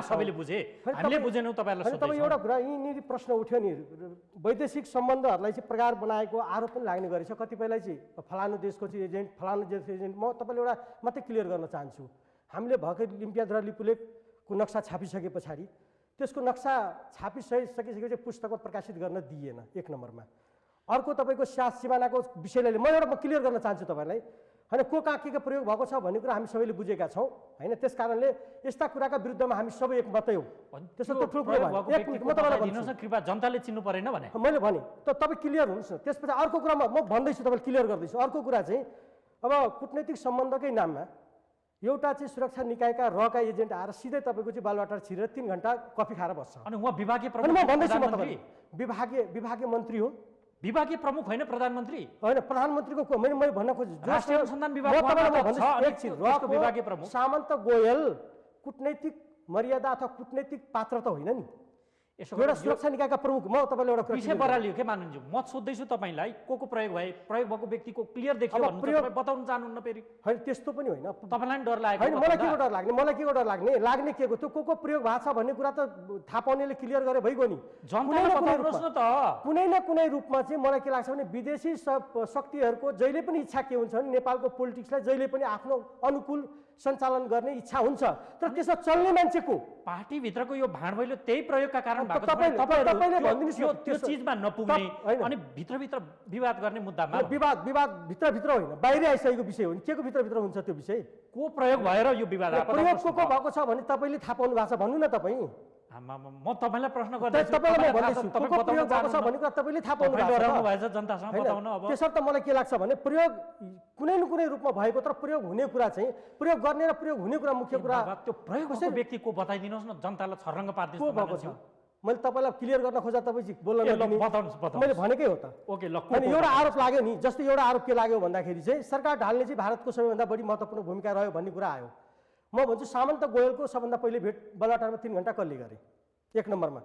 सबैले बुझे, हामीले बुझेनौँ। तपाईँलाई तपाईँ एउटा कुरा यहीँनिर प्रश्न उठ्यो नि, वैदेशिक सम्बन्धहरूलाई चाहिँ प्रगार बनाएको आरोप पनि लाग्ने गरेछ कतिपयलाई चाहिँ, फलानु देशको चाहिँ एजेन्ट, फलानु देशको एजेन्ट। म तपाईँले एउटा मात्रै क्लियर गर्न चाहन्छु, हामीले भर्खर लिम्पियाद र लिपुलेखको नक्सा छापिसके पछाडि त्यसको नक्सा छापिसकेपछि पुस्तकमा प्रकाशित गर्न दिइएन, एक नम्बरमा। अर्को तपाईँको सिमानाको विषयलाई म एउटा क्लियर गर्न चाहन्छु तपाईँलाई। होइन, को कहाँ के प्रयोग भएको छ भन्ने कुरा हामी सबैले बुझेका छौँ। होइन, त्यस कारणले यस्ता कुराका विरुद्धमा हामी सबै एकमतै हो। त्यसो त ठुलो कुरा म तपाईँलाई भन्छु, कृपया जनताले चिन्नु परेन भने मैले भने त तपाईँ क्लियर हुनुहोस् न। त्यसपछि अर्को कुरामा म भन्दैछु, तपाईँले क्लियर गर्दैछु। अर्को कुरा चाहिँ अब कुटनैतिक सम्बन्धकै नाममा एउटा चाहिँ सुरक्षा निकायका रका एजेन्ट आएर सिधै तपाईँको चाहिँ बालुवाटार छिरेर 3 घन्टा कफी खाएर बस्छ। अनि उहाँ विभागीय प्रमुख, म भन्दैछु, म तपाईँले विभागीय मन्त्री हो। विभागीय प्रमुख होइन प्रधानमन्त्री? होइन, प्रधानमन्त्रीको मैले भन्न खोजेँ राष्ट्रिय अनुसन्धान विभाग विभागीय प्रमुख सामन्त गोयल कुटनैतिक मर्यादा अथवा कुटनैतिक पात्र त होइन नि, एउटा सुरक्षा निकायका प्रमुख। म तपाईँलाई एउटा विषय बरालियो के मान्नुहुन्छ? म सोध्दैछु तपाईँलाई, को प्रयोग भएको व्यक्तिको क्लियर देखियो भन्नुहुन्छ, बताउन चाहनुहुन्न फेरि? होइन, त्यस्तो पनि होइन। तपाईँलाई डर लाग्यो? होइन, मलाई के डर लाग्ने, मलाई के डर लाग्ने के हो, त्यो को प्रयोग भएको छ भन्ने कुरा त थाहा पाउनेले क्लियर गरे भइगयो नि। कुनै न कुनै रूपमा चाहिँ मलाई के लाग्छ भने विदेशी शक्तिहरूको जहिले पनि इच्छा के हुन्छ भने नेपालको पोलिटिक्सलाई जहिले पनि आफ्नो अनुकूल सञ्चालन गर्ने इच्छा हुन्छ, तर त्यसमा चल्ने मान्छेको पार्टीभित्रको यो भाँडभैलो त्यही प्रयोगका कारण तपाईँले भनिदिनुहोस् त्यो चिजमा नपुग्ने अनि भित्रभित्र विवाद गर्ने मुद्दामा विवाद भित्रभित्र होइन, बाहिर आइसकेको विषय हो नि। के को भित्रभित्र हुन्छ त्यो विषय? को प्रयोग भएर यो विवाद प्रयोग को भएको छ भने तपाईँले थाहा पाउनु भएको छ भन्नु न। तपाईँ म तपाईँलाई प्रश्न गर्दैछु, तपाईँलाई म भन्दैछु को प्रयोग भएको छ भन्ने कुरा तपाईँले थाहा पाउनु भएछ, जनतासँग बताउनु। अब त्यसर्थ मलाई के लाग्छ भने प्रयोग कुनै न कुनै रूपमा भएको, तर प्रयोग हुने कुरा चाहिँ प्रयोग गर्ने र प्रयोग हुने कुरा मुख्य कुरा। त्यो प्रयोग भएको व्यक्ति को बताइदिनुहोस् न, जनतालाई छर्रङ्ग पार्दिनुहोस्। को भएको छ मैले तपाईँलाई क्लियर गर्न खोजा, तपाईँ बोल्न मैले भनेकै हो त। ओके, ल। अनि एउटा आरोप लाग्यो नि, जस्तै एउटा आरोप के लाग्यो भन्दाखेरि चाहिँ सरकार ढाल्ने चाहिँ भारतको सबैभन्दा बढी महत्त्वपूर्ण भूमिका रह्यो भन्ने कुरा आयो। म भन्छु सामन्त गोयलको सबभन्दा पहिले भेट बालुवाटारमा 3 घन्टा कसले गरे? एक नम्बरमा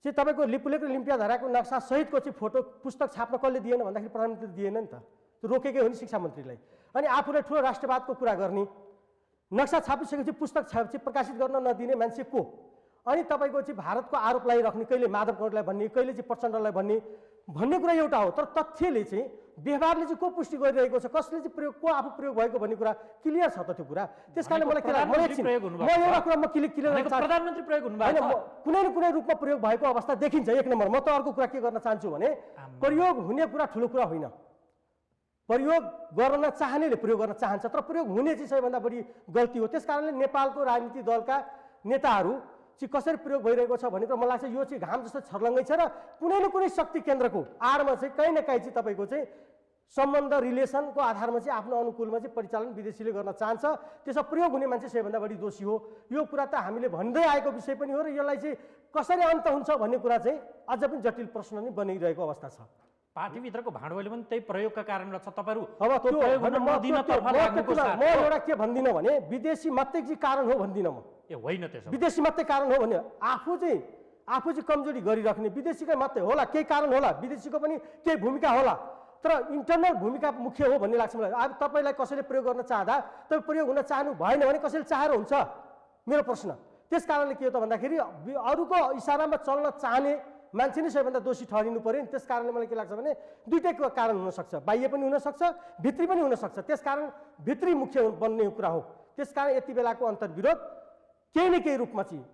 चाहिँ तपाईँको लिपुलेख र लिम्पियाधाराको नक्सा सहितको चाहिँ फोटो पुस्तक छाप्न कसले दिएन भन्दाखेरि प्रधानमन्त्रीले दिएन नि त, त्यो रोकेकै हो नि शिक्षा मन्त्रीलाई। अनि आफूलाई ठुलो राष्ट्रवादको कुरा गर्ने, नक्सा छापिसकेपछि पुस्तक चाहिँ प्रकाशित गर्न नदिने मान्छे को? अनि तपाईँको चाहिँ भारतको आरोप लगाइराख्ने, कहिले माधव गौडलाई भन्ने, कहिले चाहिँ प्रचण्डलाई भन्ने कुरा एउटा हो, तर तथ्यले चाहिँ व्यवहारले चाहिँ को पुष्टि गरिरहेको छ, कसले चाहिँ प्रयोग, को आफू प्रयोग भएको भन्ने कुरा क्लियर छ त त्यो कुरा। त्यसकारणले मलाई के लाग्छ, म एउटा कुरा म क्लियर गर्न चाहन्छु, प्रधानमन्त्री प्रयोग हुनुभएको होइन, कुनै न कुनै रूपमा प्रयोग भएको अवस्था देखिन्छ। एक नम्बर म त अर्को कुरा के गर्न चाहन्छु भने प्रयोग हुने कुरा ठुलो कुरा होइन, प्रयोग गर्न चाहनेले प्रयोग गर्न चाहन्छ, तर प्रयोग हुने चाहिँ सबैभन्दा बढी गल्ती हो। त्यसकारणले नेपालको राजनीतिक दलका नेताहरू चाहिँ कसरी प्रयोग भइरहेको छ भन्ने कुरा मलाई लाग्छ यो चाहिँ घाम जस्तो छर्लङ्गै छ र कुनै न कुनै शक्ति केन्द्रको आडमा चाहिँ कहीँ न कहीँ चाहिँ तपाईँको चाहिँ सम्बन्ध रिलेसनको आधारमा चाहिँ आफ्नो अनुकूलमा चाहिँ परिचालन विदेशीले गर्न चाहन्छ, त्यसमा प्रयोग हुने मान्छे सबैभन्दा बढी दोषी हो। यो कुरा त हामीले भन्दै आएको विषय पनि हो र यसलाई चाहिँ कसरी अन्त हुन्छ भन्ने कुरा चाहिँ अझ पनि जटिल प्रश्न नै बनिरहेको अवस्था छ। पार्टीभित्रको भाँडवैले पनि त्यही प्रयोगका कारण छ। तपाईँहरू अब त्यो प्रयोग हुन नदिनतर्फ लाग्नुको साथ म एउटा के भन्दिनँ भने विदेशी मात्रै चाहिँ कारण हो भन्दिनँ म। ए होइन त्यसो विदेशी मात्रै कारण हो भने आफू चाहिँ कमजोरी गरिराख्ने विदेशीकै मात्रै होला, केही कारण होला, विदेशीको पनि केही भूमिका होला, तर इन्टरनल भूमिका मुख्य हो भन्ने लाग्छ मलाई। अब तपाईँलाई कसैले प्रयोग गर्न चाहँदा तपाईँ प्रयोग हुन चाहनु भएन भने कसैले चाहेर हुन्छ, मेरो प्रश्न। त्यस कारणले के हो त भन्दाखेरि अरूको इसारामा चल्न चाहने मान्छे नै सबैभन्दा दोषी ठहरिनु पर्यो नि। त्यस कारणले मलाई के लाग्छ भने दुईटैको कारण हुनसक्छ, बाह्य पनि हुनसक्छ, भित्री पनि हुनसक्छ। त्यस कारण भित्री मुख्य बन्ने कुरा हो। त्यस कारण यति बेलाको अन्तर्विरोध केही न केही रूपमा चाहिँ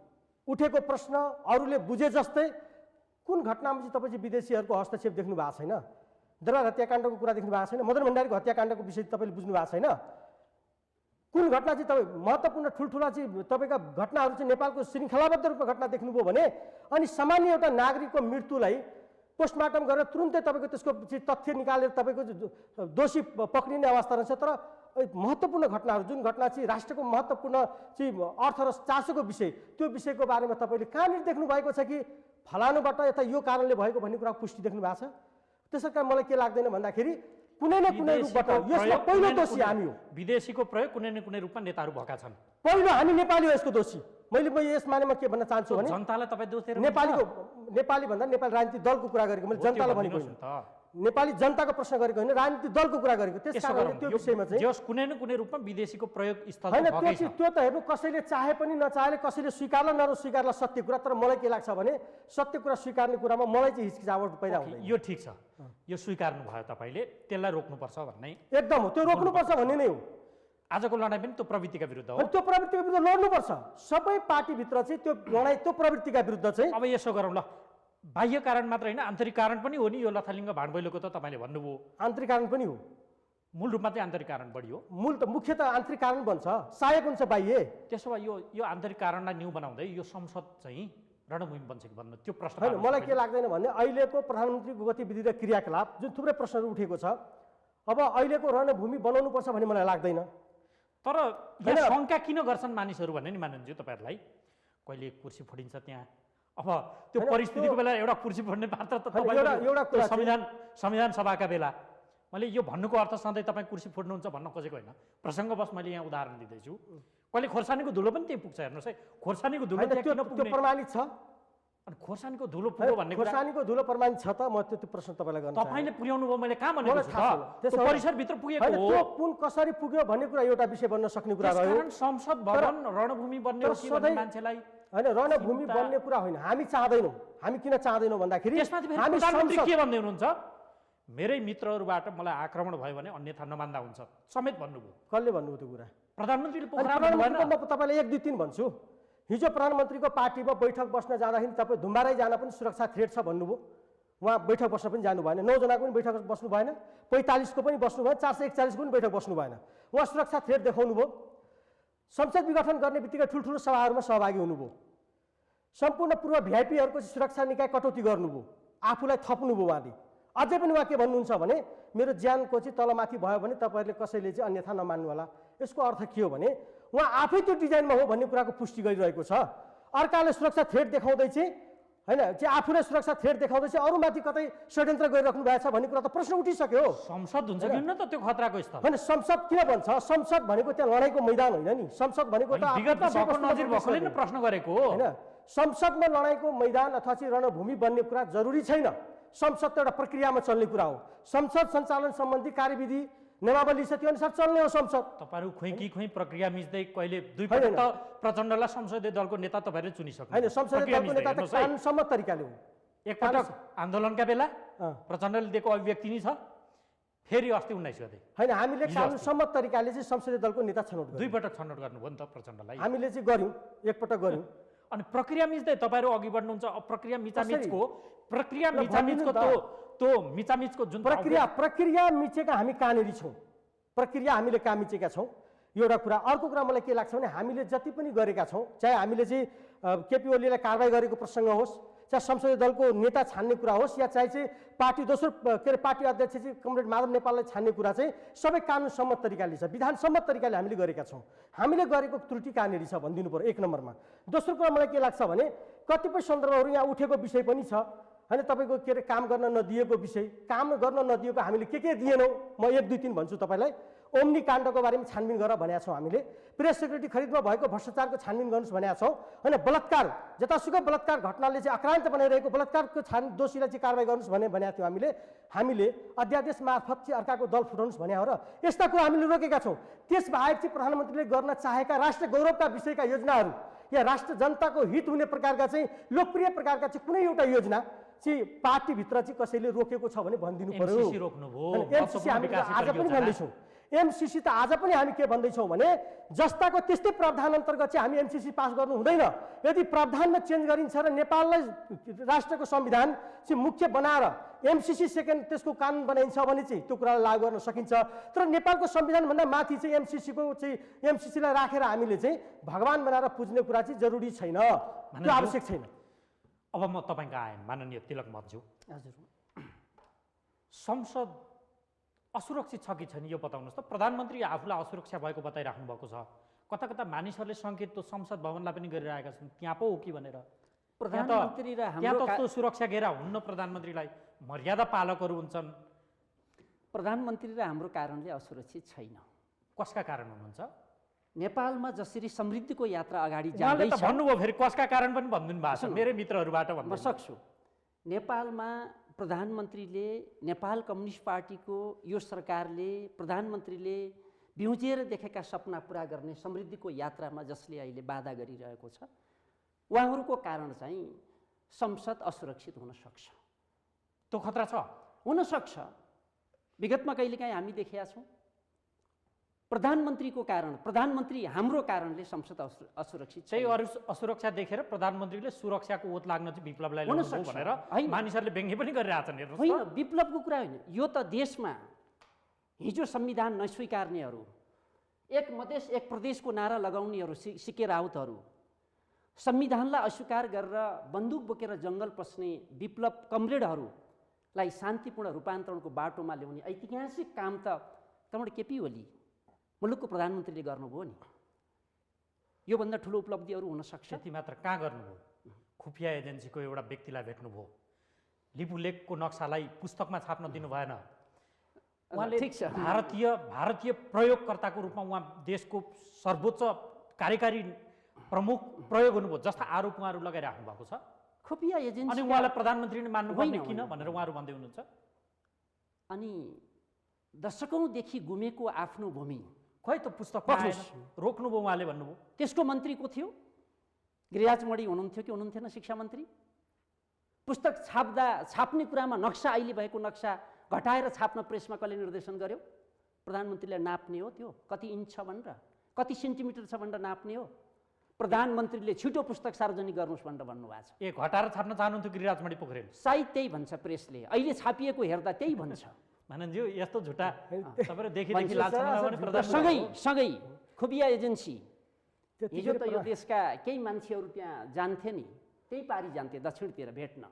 उठेको प्रश्न अरूले बुझे जस्तै कुन घटनामा चाहिँ तपाईँ चाहिँ विदेशीहरूको हस्तक्षेप देख्नु भएको छैन? दरबार हत्याकाण्डको कुरा देख्नु भएको छैन? मदन भण्डारीको हत्याकाण्डको विषय तपाईँले बुझ्नु भएको छैन? कुन घटना चाहिँ तपाईँ महत्त्वपूर्ण ठुल्ठुला चाहिँ तपाईँका घटनाहरू चाहिँ नेपालको श्रृङ्खलाबद्ध रूपमा घटना देख्नुभयो भने अनि सामान्य एउटा नागरिकको मृत्युलाई पोस्टमार्टम गरेर तुरुन्तै तपाईँको त्यसको चाहिँ तथ्य निकालेर तपाईँको दोषी पक्रिने अवस्था रहेछ। तर महत्त्वपूर्ण घटनाहरू जुन घटना चाहिँ राष्ट्रको महत्त्वपूर्ण चाहिँ अर्थ र चासोको विषय, त्यो विषयको बारेमा तपाईँले कहाँनिर देख्नु भएको छ कि फलानुबाट यता यो कारणले भएको भन्ने कुराको पुष्टि देख्नु भएको छ? त्यसै कारण मलाई के लाग्दैन भन्दाखेरि कुनै न कुनै रूपबाट यसमा पहिलो दोषी हामी हो। विदेशीको प्रयोग कुनै न कुनै रूपमा नेताहरू भएका छन्। पहिलो हामी नेपाली हो यसको दोषी। मैले यस मानेमा के भन्न चाहन्छु भने जनतालाई तपाईँ दोष दिएर नेपाली भन्दा नेपाली राजनीतिक दलको कुरा गरेको, मैले जनतालाई भनेको होइन, नेपाली जनताको प्रश्न गरेको होइन, राजनीतिक दलको कुरा गरेको। त्यस कारणले त्यो विषयमा चाहिँ कुनै न कुनै रूपमा विदेशीको प्रयोग स्थल होइन। त्यो त हेर्नु कसैले चाहे पनि नचाहेले कसैले स्वीकारला नस्वीकारला सत्य कुरा। तर मलाई के लाग्छ भने सत्य कुरा स्वीकार्ने कुरामा मलाई चाहिँ हिचकिचावट पैदा हुँदैन। यो ठिक छ, यो स्वीकार्नु भयो तपाईँले, त्यसलाई रोक्नुपर्छ भन्ने एकदम हो, त्यो रोक्नुपर्छ भन्ने नै हो। आजको लडाइँ पनि त्यो प्रवृत्तिका विरुद्ध हो। त्यो प्रवृत्तिका विरुद्ध लड्नुपर्छ। सबै पार्टीभित्र चाहिँ त्यो लडाइँ त्यो प्रवृत्तिका विरुद्ध चाहिँ अब यसो गरौँ ल, बाह्य कारण मात्र होइन आन्तरिक कारण पनि हो नि। यो लथालिङ्ग भाँडबैलोको त तपाईँले भन्नुभयो आन्तरिक कारण पनि हो, मूल रूपमा चाहिँ आन्तरिक कारण बढी हो। मुख्य त आन्तरिक कारण बन्छ, सहायक हुन्छ बाह्य। त्यसो भए यो आन्तरिक कारणलाई न्यू बनाउँदै यो संसद चाहिँ रणभूमि बन्छ कि भन्नु त्यो प्रश्न होइन। मलाई के लाग्दैन भने अहिलेको प्रधानमन्त्रीको गतिविधि र क्रियाकलाप जुन थुप्रै प्रश्नहरू उठेको छ, अब अहिलेको रणभूमि बनाउनुपर्छ भन्ने मलाई लाग्दैन। तर यहाँ शङ्का किन गर्छन् मानिसहरू भन्ने नि मानन्छु तपाईँहरूलाई, कहिले कुर्सी फोडिन्छ त्यहाँ। अब त्यो परिस्थितिको बेला एउटा कुर्सी फोड्ने पात्र त तपाईँ संविधान सभाका बेला। मैले यो भन्नुको अर्थ सधैँ तपाईँ कुर्सी फोड्नुहुन्छ भन्न खोजेको होइन, प्रसङ्गवश मैले यहाँ उदाहरण दिँदैछु। कहिले खोर्सानीको धुलो पनि त्यही पुग्छ, हेर्नुहोस् है, खोर्सानीको धुलो त्यो प्रमाणित छ। अनि खोर्सानीको धुलो पुग्यो भन्ने खोर्सानीको धुलो प्रमाणित छ त? म त्यो प्रश्न तपाईँलाई गर्नु तपाईँले पुर्याउनु भयो, मैले कहाँ भनेको छु? परिसरभित्र पुगेको हो, त्यो कुन कसरी पुग्यो भन्ने कुरा एउटा विषय बन्न सक्ने कुरा रह्यो। संसद भवन रणभूमि बन्ने हो कि भन्ने मान्छेलाई होइन, रणभूमि बन्ने कुरा होइन, हामी चाहदैनौँ। हामी किन चाहदैनौँ भन्दाखेरि हामी प्रधानमन्त्री के भन्दै हुनुहुन्छ, मेरै मित्रहरूबाट मलाई आक्रमण भयो भने अन्यथा नमान्दा हुन्छ समेत भन्नुभयो। कसले भन्नुभयो त्यो कुरा? प्रधानमन्त्रीले। म तपाईँलाई 1 2 3 भन्छु। हिजो प्रधानमन्त्रीको पार्टीमा बैठक बस्न जाँदाखेरि तपाईँ धुम्बारै जान पनि सुरक्षा थ्रेट छ भन्नुभयो। उहाँ बैठक बस्न पनि जानु भएन, 9 जनाको पनि बैठक बस्नु भएन, 45 को पनि बस्नु भएन, 441 को पनि बैठक बस्नु भएन। उहाँ सुरक्षा थ्रेट देखाउनु भयो। संसद विघटन गर्ने बित्तिकै ठुल्ठुलो सभाहरूमा सहभागी हुनुभयो। सम्पूर्ण पूर्व भिआइपीहरूको सुरक्षा निकाय कटौती गर्नुभयो, आफूलाई थप्नुभयो उहाँले। अझै पनि उहाँ के भन्नुहुन्छ भने मेरो ज्यानको चाहिँ तलमाथि भयो भने तपाईँहरूले कसैले चाहिँ अन्यथा नमान्नु होला। यसको अर्थ के हो भने उहाँ आफै त्यो डिजाइनमा हो भन्ने कुराको पुष्टि गरिरहेको छ। अर्काले सुरक्षा थ्रेट देखाउँदै चाहिँ होइन चाहिँ आफूलाई सुरक्षा थ्रेट देखाउँदै चाहिँ अरूमाथि कतै षड्यन्त्र गरिराख्नु भएको छ भन्ने कुरा त प्रश्न उठिसक्यो। संसद हुन्छ कि न त त्यो खतराको स्थल होइन, संसद किन भन्छ? संसद भनेको त्यहाँ लडाइँको मैदान होइन नि। संसद भनेको त नजिर भएकोले नै प्रश्न गरेको होइन। संसदमा लडाइँको मैदान अथवा चाहिँ रणभूमि बन्ने कुरा जरुरी छैन। संसद त एउटा प्रक्रियामा चल्ने कुरा हो। संसद सञ्चालन सम्बन्धी कार्यविधि नियमावली छ, त्यो अनुसार चल्ने हो संसद। तपाईँहरू खुइकी प्रक्रिया मिच्दै कहिले दुई पटक त प्रचण्डलाई संसदीय दलको नेता तपाईँहरूले चुनिसक्नु होइन। संसदीय दलको नेता त कानुनसम्मत तरिकाले हो। एकपटक आन्दोलनका बेला प्रचण्डले दिएको अभिव्यक्ति नै छ, फेरि अस्ति 19 गते होइन हामीले कानुनसम्मत तरिकाले चाहिँ संसदीय दलको नेता छनौट गर्यौँ। 2 पटक छनौट गर्नुभयो नि त प्रचण्डलाई। हामीले चाहिँ गर्यौँ, एकपटक गर्यौँ। अनि प्रक्रिया मिच्दै तपाईँहरू अघि बढ्नुहुन्छ। प्रक्रिया मिचामिचको त्यो मिचामिचको जुन प्रक्रिया मिचेका हामी कहाँनिर छौँ? प्रक्रिया हामीले कहाँ मिचेका छौँ एउटा कुरा। अर्को कुरा मलाई के लाग्छ भने हामीले जति पनि गरेका छौँ, चाहे हामीले चाहिँ केपी ओलीलाई कारबाही गरेको प्रसङ्ग होस्, चाहे संसदीय दलको नेता छान्ने कुरा होस् या चाहिँ पार्टी दोस्रो के अरे पार्टी अध्यक्ष चाहिँ कमरेड माधव नेपाललाई छान्ने कुरा चाहिँ सबै कानुन सम्मत तरिकाले छ, विधान सम्मत तरिकाले हामीले गरेका छौँ। हामीले गरेको त्रुटि कहाँनिर छ भनिदिनु पर्यो एक नम्बरमा। दोस्रो कुरा मलाई के लाग्छ भने कतिपय सन्दर्भहरू यहाँ उठेको विषय पनि छ होइन, तपाईँको के अरे काम गर्न नदिएको विषय, काम गर्न नदिएको हामीले के दिएनौँ म 1 2 3 भन्छु तपाईँलाई। ओम्नी काण्डको बारेमा छानबिन गरेर भनेका छौँ हामीले, प्रेस सेक्रेटरी खरिदमा भएको भ्रष्टाचारको छानबिन गर्नुहोस् भनेका छौँ होइन, बलात्कार जतासुकै बलात्कार घटनाले चाहिँ आक्रान्त बनाइरहेको बलात्कारको दोषीलाई चाहिँ कारवाही गर्नुहोस् भनेका थियौँ हामीले अध्यादेश मार्फत चाहिँ अर्काको दल फुटाउनुहोस् भने हो र यस्ता कुरा हामीले रोकेका छौँ। त्यसबाहेक चाहिँ प्रधानमन्त्रीले गर्न चाहेका राष्ट्र गौरवका विषयका योजनाहरू या राष्ट्र जनताको हित हुने प्रकारका चाहिँ लोकप्रिय प्रकारका चाहिँ कुनै एउटा योजना चाहिँ पार्टीभित्र चाहिँ कसैले रोकेको छ भने भनिदिनु पर्यो। एमसिसी हामी आज पनि भन्दैछौँ, एमसिसी त आज पनि हामी के भन्दैछौँ भने जस्ताको त्यस्तै प्रावधान अन्तर्गत चाहिँ हामी एमसिसी पास गर्नु हुँदैन। यदि प्रावधानमा चेन्ज गरिन्छ र नेपाललाई राष्ट्रको संविधान चाहिँ मुख्य बनाएर एमसिसी सेकेन्ड त्यसको कानुन बनाइन्छ भने चाहिँ त्यो कुरालाई लागू गर्न सकिन्छ। तर नेपालको संविधानभन्दा माथि चाहिँ एमसिसीलाई राखेर हामीले चाहिँ भगवान बनाएर पुज्ने कुरा चाहिँ जरुरी छैन, त्यो आवश्यक छैन। अब म तपाईँको आएँ माननीय तिलक महतज्यू, हजुर संसद असुरक्षित छ कि छैन यो बताउनुहोस् त। प्रधानमन्त्री आफूलाई असुरक्षा भएको बताइराख्नु भएको छ, कता कता मानिसहरूले सङ्केत त संसद भवनलाई पनि गरिरहेका छन्, त्यहाँ पो हो कि भनेर। प्रधानमन्त्री र त्यहाँ त सुरक्षा घेरा हुन्न, प्रधानमन्त्रीलाई मर्यादा पालकहरू हुन्छन्। प्रधानमन्त्री र हाम्रो कारणले असुरक्षित छैन। कसका कारण हुनुहुन्छ? नेपालमा जसरी समृद्धिको यात्रा अगाडि उहाँले जाँदैछ, त भन्नुभयो फेरि कसका कारण पनि भनिदिनु भएको छ, मेरै मित्रहरूबाट म सक्छु। नेपालमा प्रधानमन्त्रीले, नेपाल कम्युनिस्ट पार्टीको यो सरकारले, प्रधानमन्त्रीले बिउजेर देखेका सपना पुरा गर्ने समृद्धिको यात्रामा जसले अहिले बाधा गरिरहेको छ, उहाँहरूको कारण चाहिँ संसद असुरक्षित हुन सक्छ। त्यो खतरा छ, हुन सक्छ। विगतमा कहिलेकाहीँ हामी देखेका छौँ प्रधानमन्त्रीको कारण, प्रधानमन्त्री हाम्रो कारणले संसद असुरक्षित चाहिँ अरू असुरक्षा देखेर प्रधानमन्त्रीले सुरक्षाको ओत लाग्न चाहिँ विप्लवलाई ल्याउनु हो भनेर मानिसहरूले व्यङ्ग्य पनि गरिरहेछन्। हेर्नुहोस्, होइन विप्लवको कुरा होइन यो त। देशमा हिजो संविधान नस्वीकार्नेहरू, एक मधेस एक प्रदेशको नारा लगाउनेहरू, सिके राउतहरू, संविधानलाई अस्वीकार गरेर बन्दुक बोकेर जङ्गल पस्ने विप्लव कमरेडहरूलाई शान्तिपूर्ण रूपान्तरणको बाटोमा ल्याउने ऐतिहासिक काम त कमरेड केपी ओली मुलुकको प्रधानमन्त्रीले गर्नुभयो नि। योभन्दा ठुलो उपलब्धिहरू हुन सक्छ। त्यति मात्र कहाँ गर्नुभयो? खुफिया एजेन्सीको एउटा व्यक्तिलाई भेट्नुभयो, लिपुलेखको नक्सालाई पुस्तकमा छाप्न दिनु भएन। उहाँले ठिक छ, भारतीय प्रयोगकर्ताको रूपमा उहाँ देशको सर्वोच्च कार्यकारी प्रमुख प्रयोग हुनुभयो जस्ता आरोप उहाँहरू लगाइराख्नु भएको छ। खुफिया एजेन्सी अनि उहाँलाई प्रधानमन्त्री नै मान्नुपर्ने किन भनेर उहाँहरू भन्दै हुनुहुन्छ। अनि दशकौँदेखि गुमेको आफ्नो भूमि खै त पुस्तकमा रोक्नुभयो उहाँले भन्नुभयो। त्यसको मन्त्री को थियो? गिरिराज मणि हुनुहुन्थ्यो कि हुनुहुन्थेन शिक्षा मन्त्री? पुस्तक छाप्ने कुरामा नक्सा, अहिले भएको नक्सा घटाएर छाप्न प्रेसमा कसले निर्देशन गर्यो? प्रधानमन्त्रीले नाप्ने हो, त्यो कति इन्च छ भनेर, कति सेन्टिमिटर छ भनेर नाप्ने हो। प्रधानमन्त्रीले छिटो पुस्तक सार्वजनिक गर्नुहोस् भनेर भन्नुभएको छ। घटाएर छाप्न चाहनुहुन्थ्यो गिरिराज मणि पोखरेल? सायद त्यही भन्छ प्रेसले, अहिले छापिएको हेर्दा त्यही भन्छ। माननज्यू यस्तो झुटा तपाईहरु देखिदेखि लाग्छ। सँगै खुफिया एजेन्सी, हिजो त यो देशका केही मान्छेहरू त्यहाँ जान्थे नि, त्यही पारी जान्थे दक्षिणतिर भेट्न।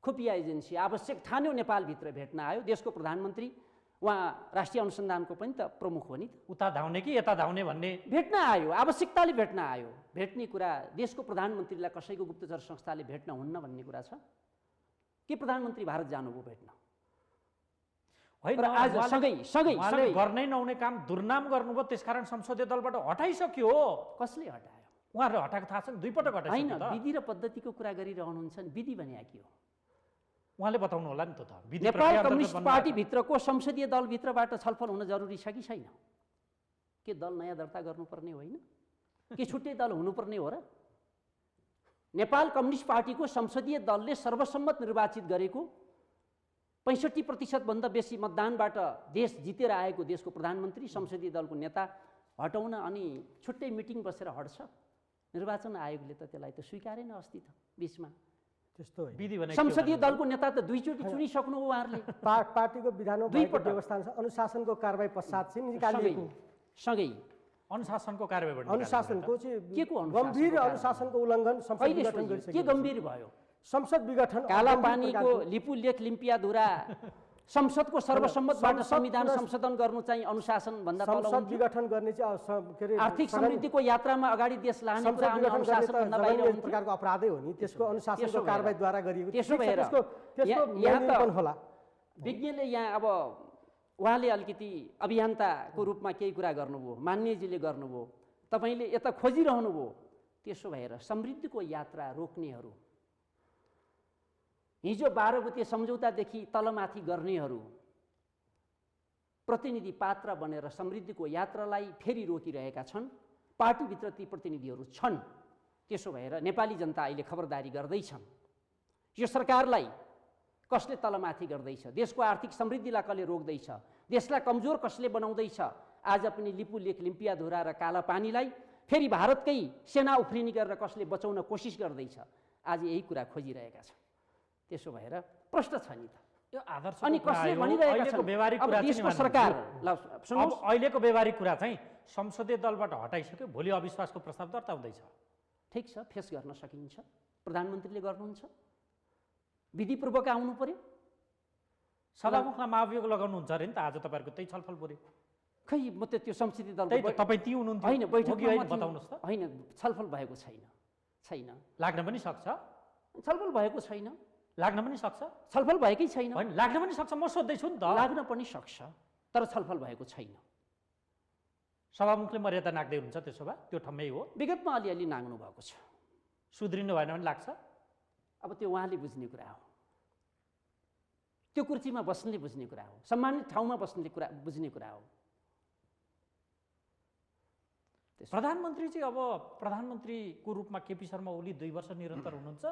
खुफिया एजेन्सी आवश्यक ठान्यो, नेपालभित्र भेट्न आयो। देशको प्रधानमन्त्री उहाँ राष्ट्रिय अनुसन्धानको पनि त प्रमुख हो नि, उता धाउने कि यता धाउने भन्ने भेट्न आयो, आवश्यकताले भेट्न आयो। भेट्ने कुरा, देशको प्रधानमन्त्रीलाई कसैको गुप्तचर संस्थाले भेट्न हुन्न भन्ने कुरा छ के? प्रधानमन्त्री भारत जानुभयो भेट्न होइन, आज सँगै गर्नै नहुने काम दुर्नाम गर्नुभयो, त्यसकारण संसदीय दलबाट हटाइसक्यो। कसले हटायो? उहाँहरूले हटाएको थाहा छ नि, 2 पटक हटाइसक्यो। होइन, विधि र पद्धतिको कुरा गरिरहनुहुन्छ नि, विधि भने के हो उहाँले बताउनु होला नि त। नेपाल कम्युनिस्ट पार्टीभित्रको संसदीय दलभित्रबाट छलफल हुन जरुरी छ कि छैन? के दल नयाँ दर्ता गर्नुपर्ने होइन कि छुट्टै दल हुनुपर्ने हो र? नेपाल कम्युनिस्ट पार्टीको संसदीय दलले सर्वसम्मत निर्वाचित गरेको 65% भन्दा बेसी मतदानबाट देश जितेर आएको देशको प्रधानमन्त्री, संसदीय दलको नेता हटाउन अनि छुट्टै मिटिङ बसेर हट्छ? निर्वाचन आयोगले त त्यसलाई त स्वीकारेन अस्ति त बिचमा। त्यस्तो विधि भने संसदीय दलको नेता त 2 चोटि चुनिसक्नु हो उहाँहरूले। पार्टीको विधानमा भएको व्यवस्था अनुशासनको कारबाही पश्चात चाहिँ निकालिएको सँगै अनुशासनको कारबाहीबाट अनुशासनको चाहिँ के को गम्भीर अनुशासनको उल्लङ्घन के गम्भीर भयो? संसद विघटन कालापानीको लिपुलेख लिम्पियाधुरा संसदको सर्वसम्मतबाट संविधान संशोधन गर्नु चाहिँ अनुशासन भन्दा तल संसद हुन्थ्यो। विघटन गर्ने चाहिँ के अरे आर्थिक समृद्धिको यात्रामा अगाडि देश लाने कुरा अनुशासन भन्दा बाहिर एक हुन्थ्यो। प्रकारको अपराधै हो नि, त्यसको अनुशासनको त्यसो भएर- कारबाहीद्वारा गरिएको त्यसो भएर त्यसको यहाँ त नियन्त्रण होला। विज्ञले यहाँ अब उहाँले अलिकति अभियन्ताको रूपमा केही कुरा गर्नुभयो, मान्यजीले गर्नुभयो, तपाईँले यता खोजिरहनुभयो। त्यसो भएर समृद्धिको यात्रा रोक्नेहरू, हिजो 12 बुते सम्झौतादेखि तलमाथि गर्नेहरू प्रतिनिधि पात्र बनेर समृद्धिको यात्रालाई फेरि रोकिरहेका छन्। पार्टीभित्र ती प्रतिनिधिहरू छन्। त्यसो भएर नेपाली जनता अहिले खबरदारी गर्दैछन्। यो सरकारलाई कसले तलमाथि गर्दैछ, देशको आर्थिक समृद्धिलाई कसले रोक्दैछ, देशलाई कमजोर कसले बनाउँदैछ। आज पनि लिपुलेख लिम्पियाधुरा र कालापानीलाई फेरि भारतकै सेना उफ्रिने गरेर कसले बचाउन कोसिस गर्दैछ। आज यही कुरा खोजिरहेका छन्। त्यसो भएर प्रश्न छ नि त। यो आदर्श अनि कसले भनिरहेका छन् व्यवहारिक अब कुरा देशको सरकार ल अब सुन्नुहोस्, अहिलेको व्यवहारिक कुरा चाहिँ संसदीय दलबाट हटाइसक्यो, भोलि अविश्वासको प्रस्ताव दर्ता हुँदैछ। ठिक छ, फेस गर्न सकिन्छ, प्रधानमन्त्रीले गर्नुहुन्छ, विधिपूर्वक आउनु पर्यो। सभामुखलाई महाभियोग लगाउनुहुन्छ अरे नि त, आज तपाईँहरूको त्यही छलफल पर्यो। खै म त त्यो संसदीय दल त्यही त तपाईँ ती हुनुहुन्थ्यो होइन बैठकमा हो कि होइन म ती- बताउनुहोस् त। होइन छलफल भएको छैन। लाग्न पनि सक्छ, छलफल भएको छैन, लाग्न पनि सक्छ, छलफल भएकै छैन। होइन लाग्न पनि सक्छ। म सोध्दैछु नि त। लाग्न पनि सक्छ, तर छलफल भएको छैन। सभामुखले मर्यादा नाग्दै हुनुहुन्छ, त्यसो भए त्यो ठम्मै हो। विगतमा अलिअलि नाग्नु भएको छ। सुध्रिनु भएन भने लाग्छ। अब त्यो उहाँले बुझ्ने कुरा हो, त्यो कुर्सीमा बस्ने बुझ्ने कुरा हो, सम्मानित ठाउँमा बस्ने कुरा बुझ्ने कुरा हो। प्रधानमन्त्री चाहिँ अब प्रधानमन्त्रीको रूपमा केपी शर्मा ओली 2 वर्ष निरन्तर हुनुहुन्छ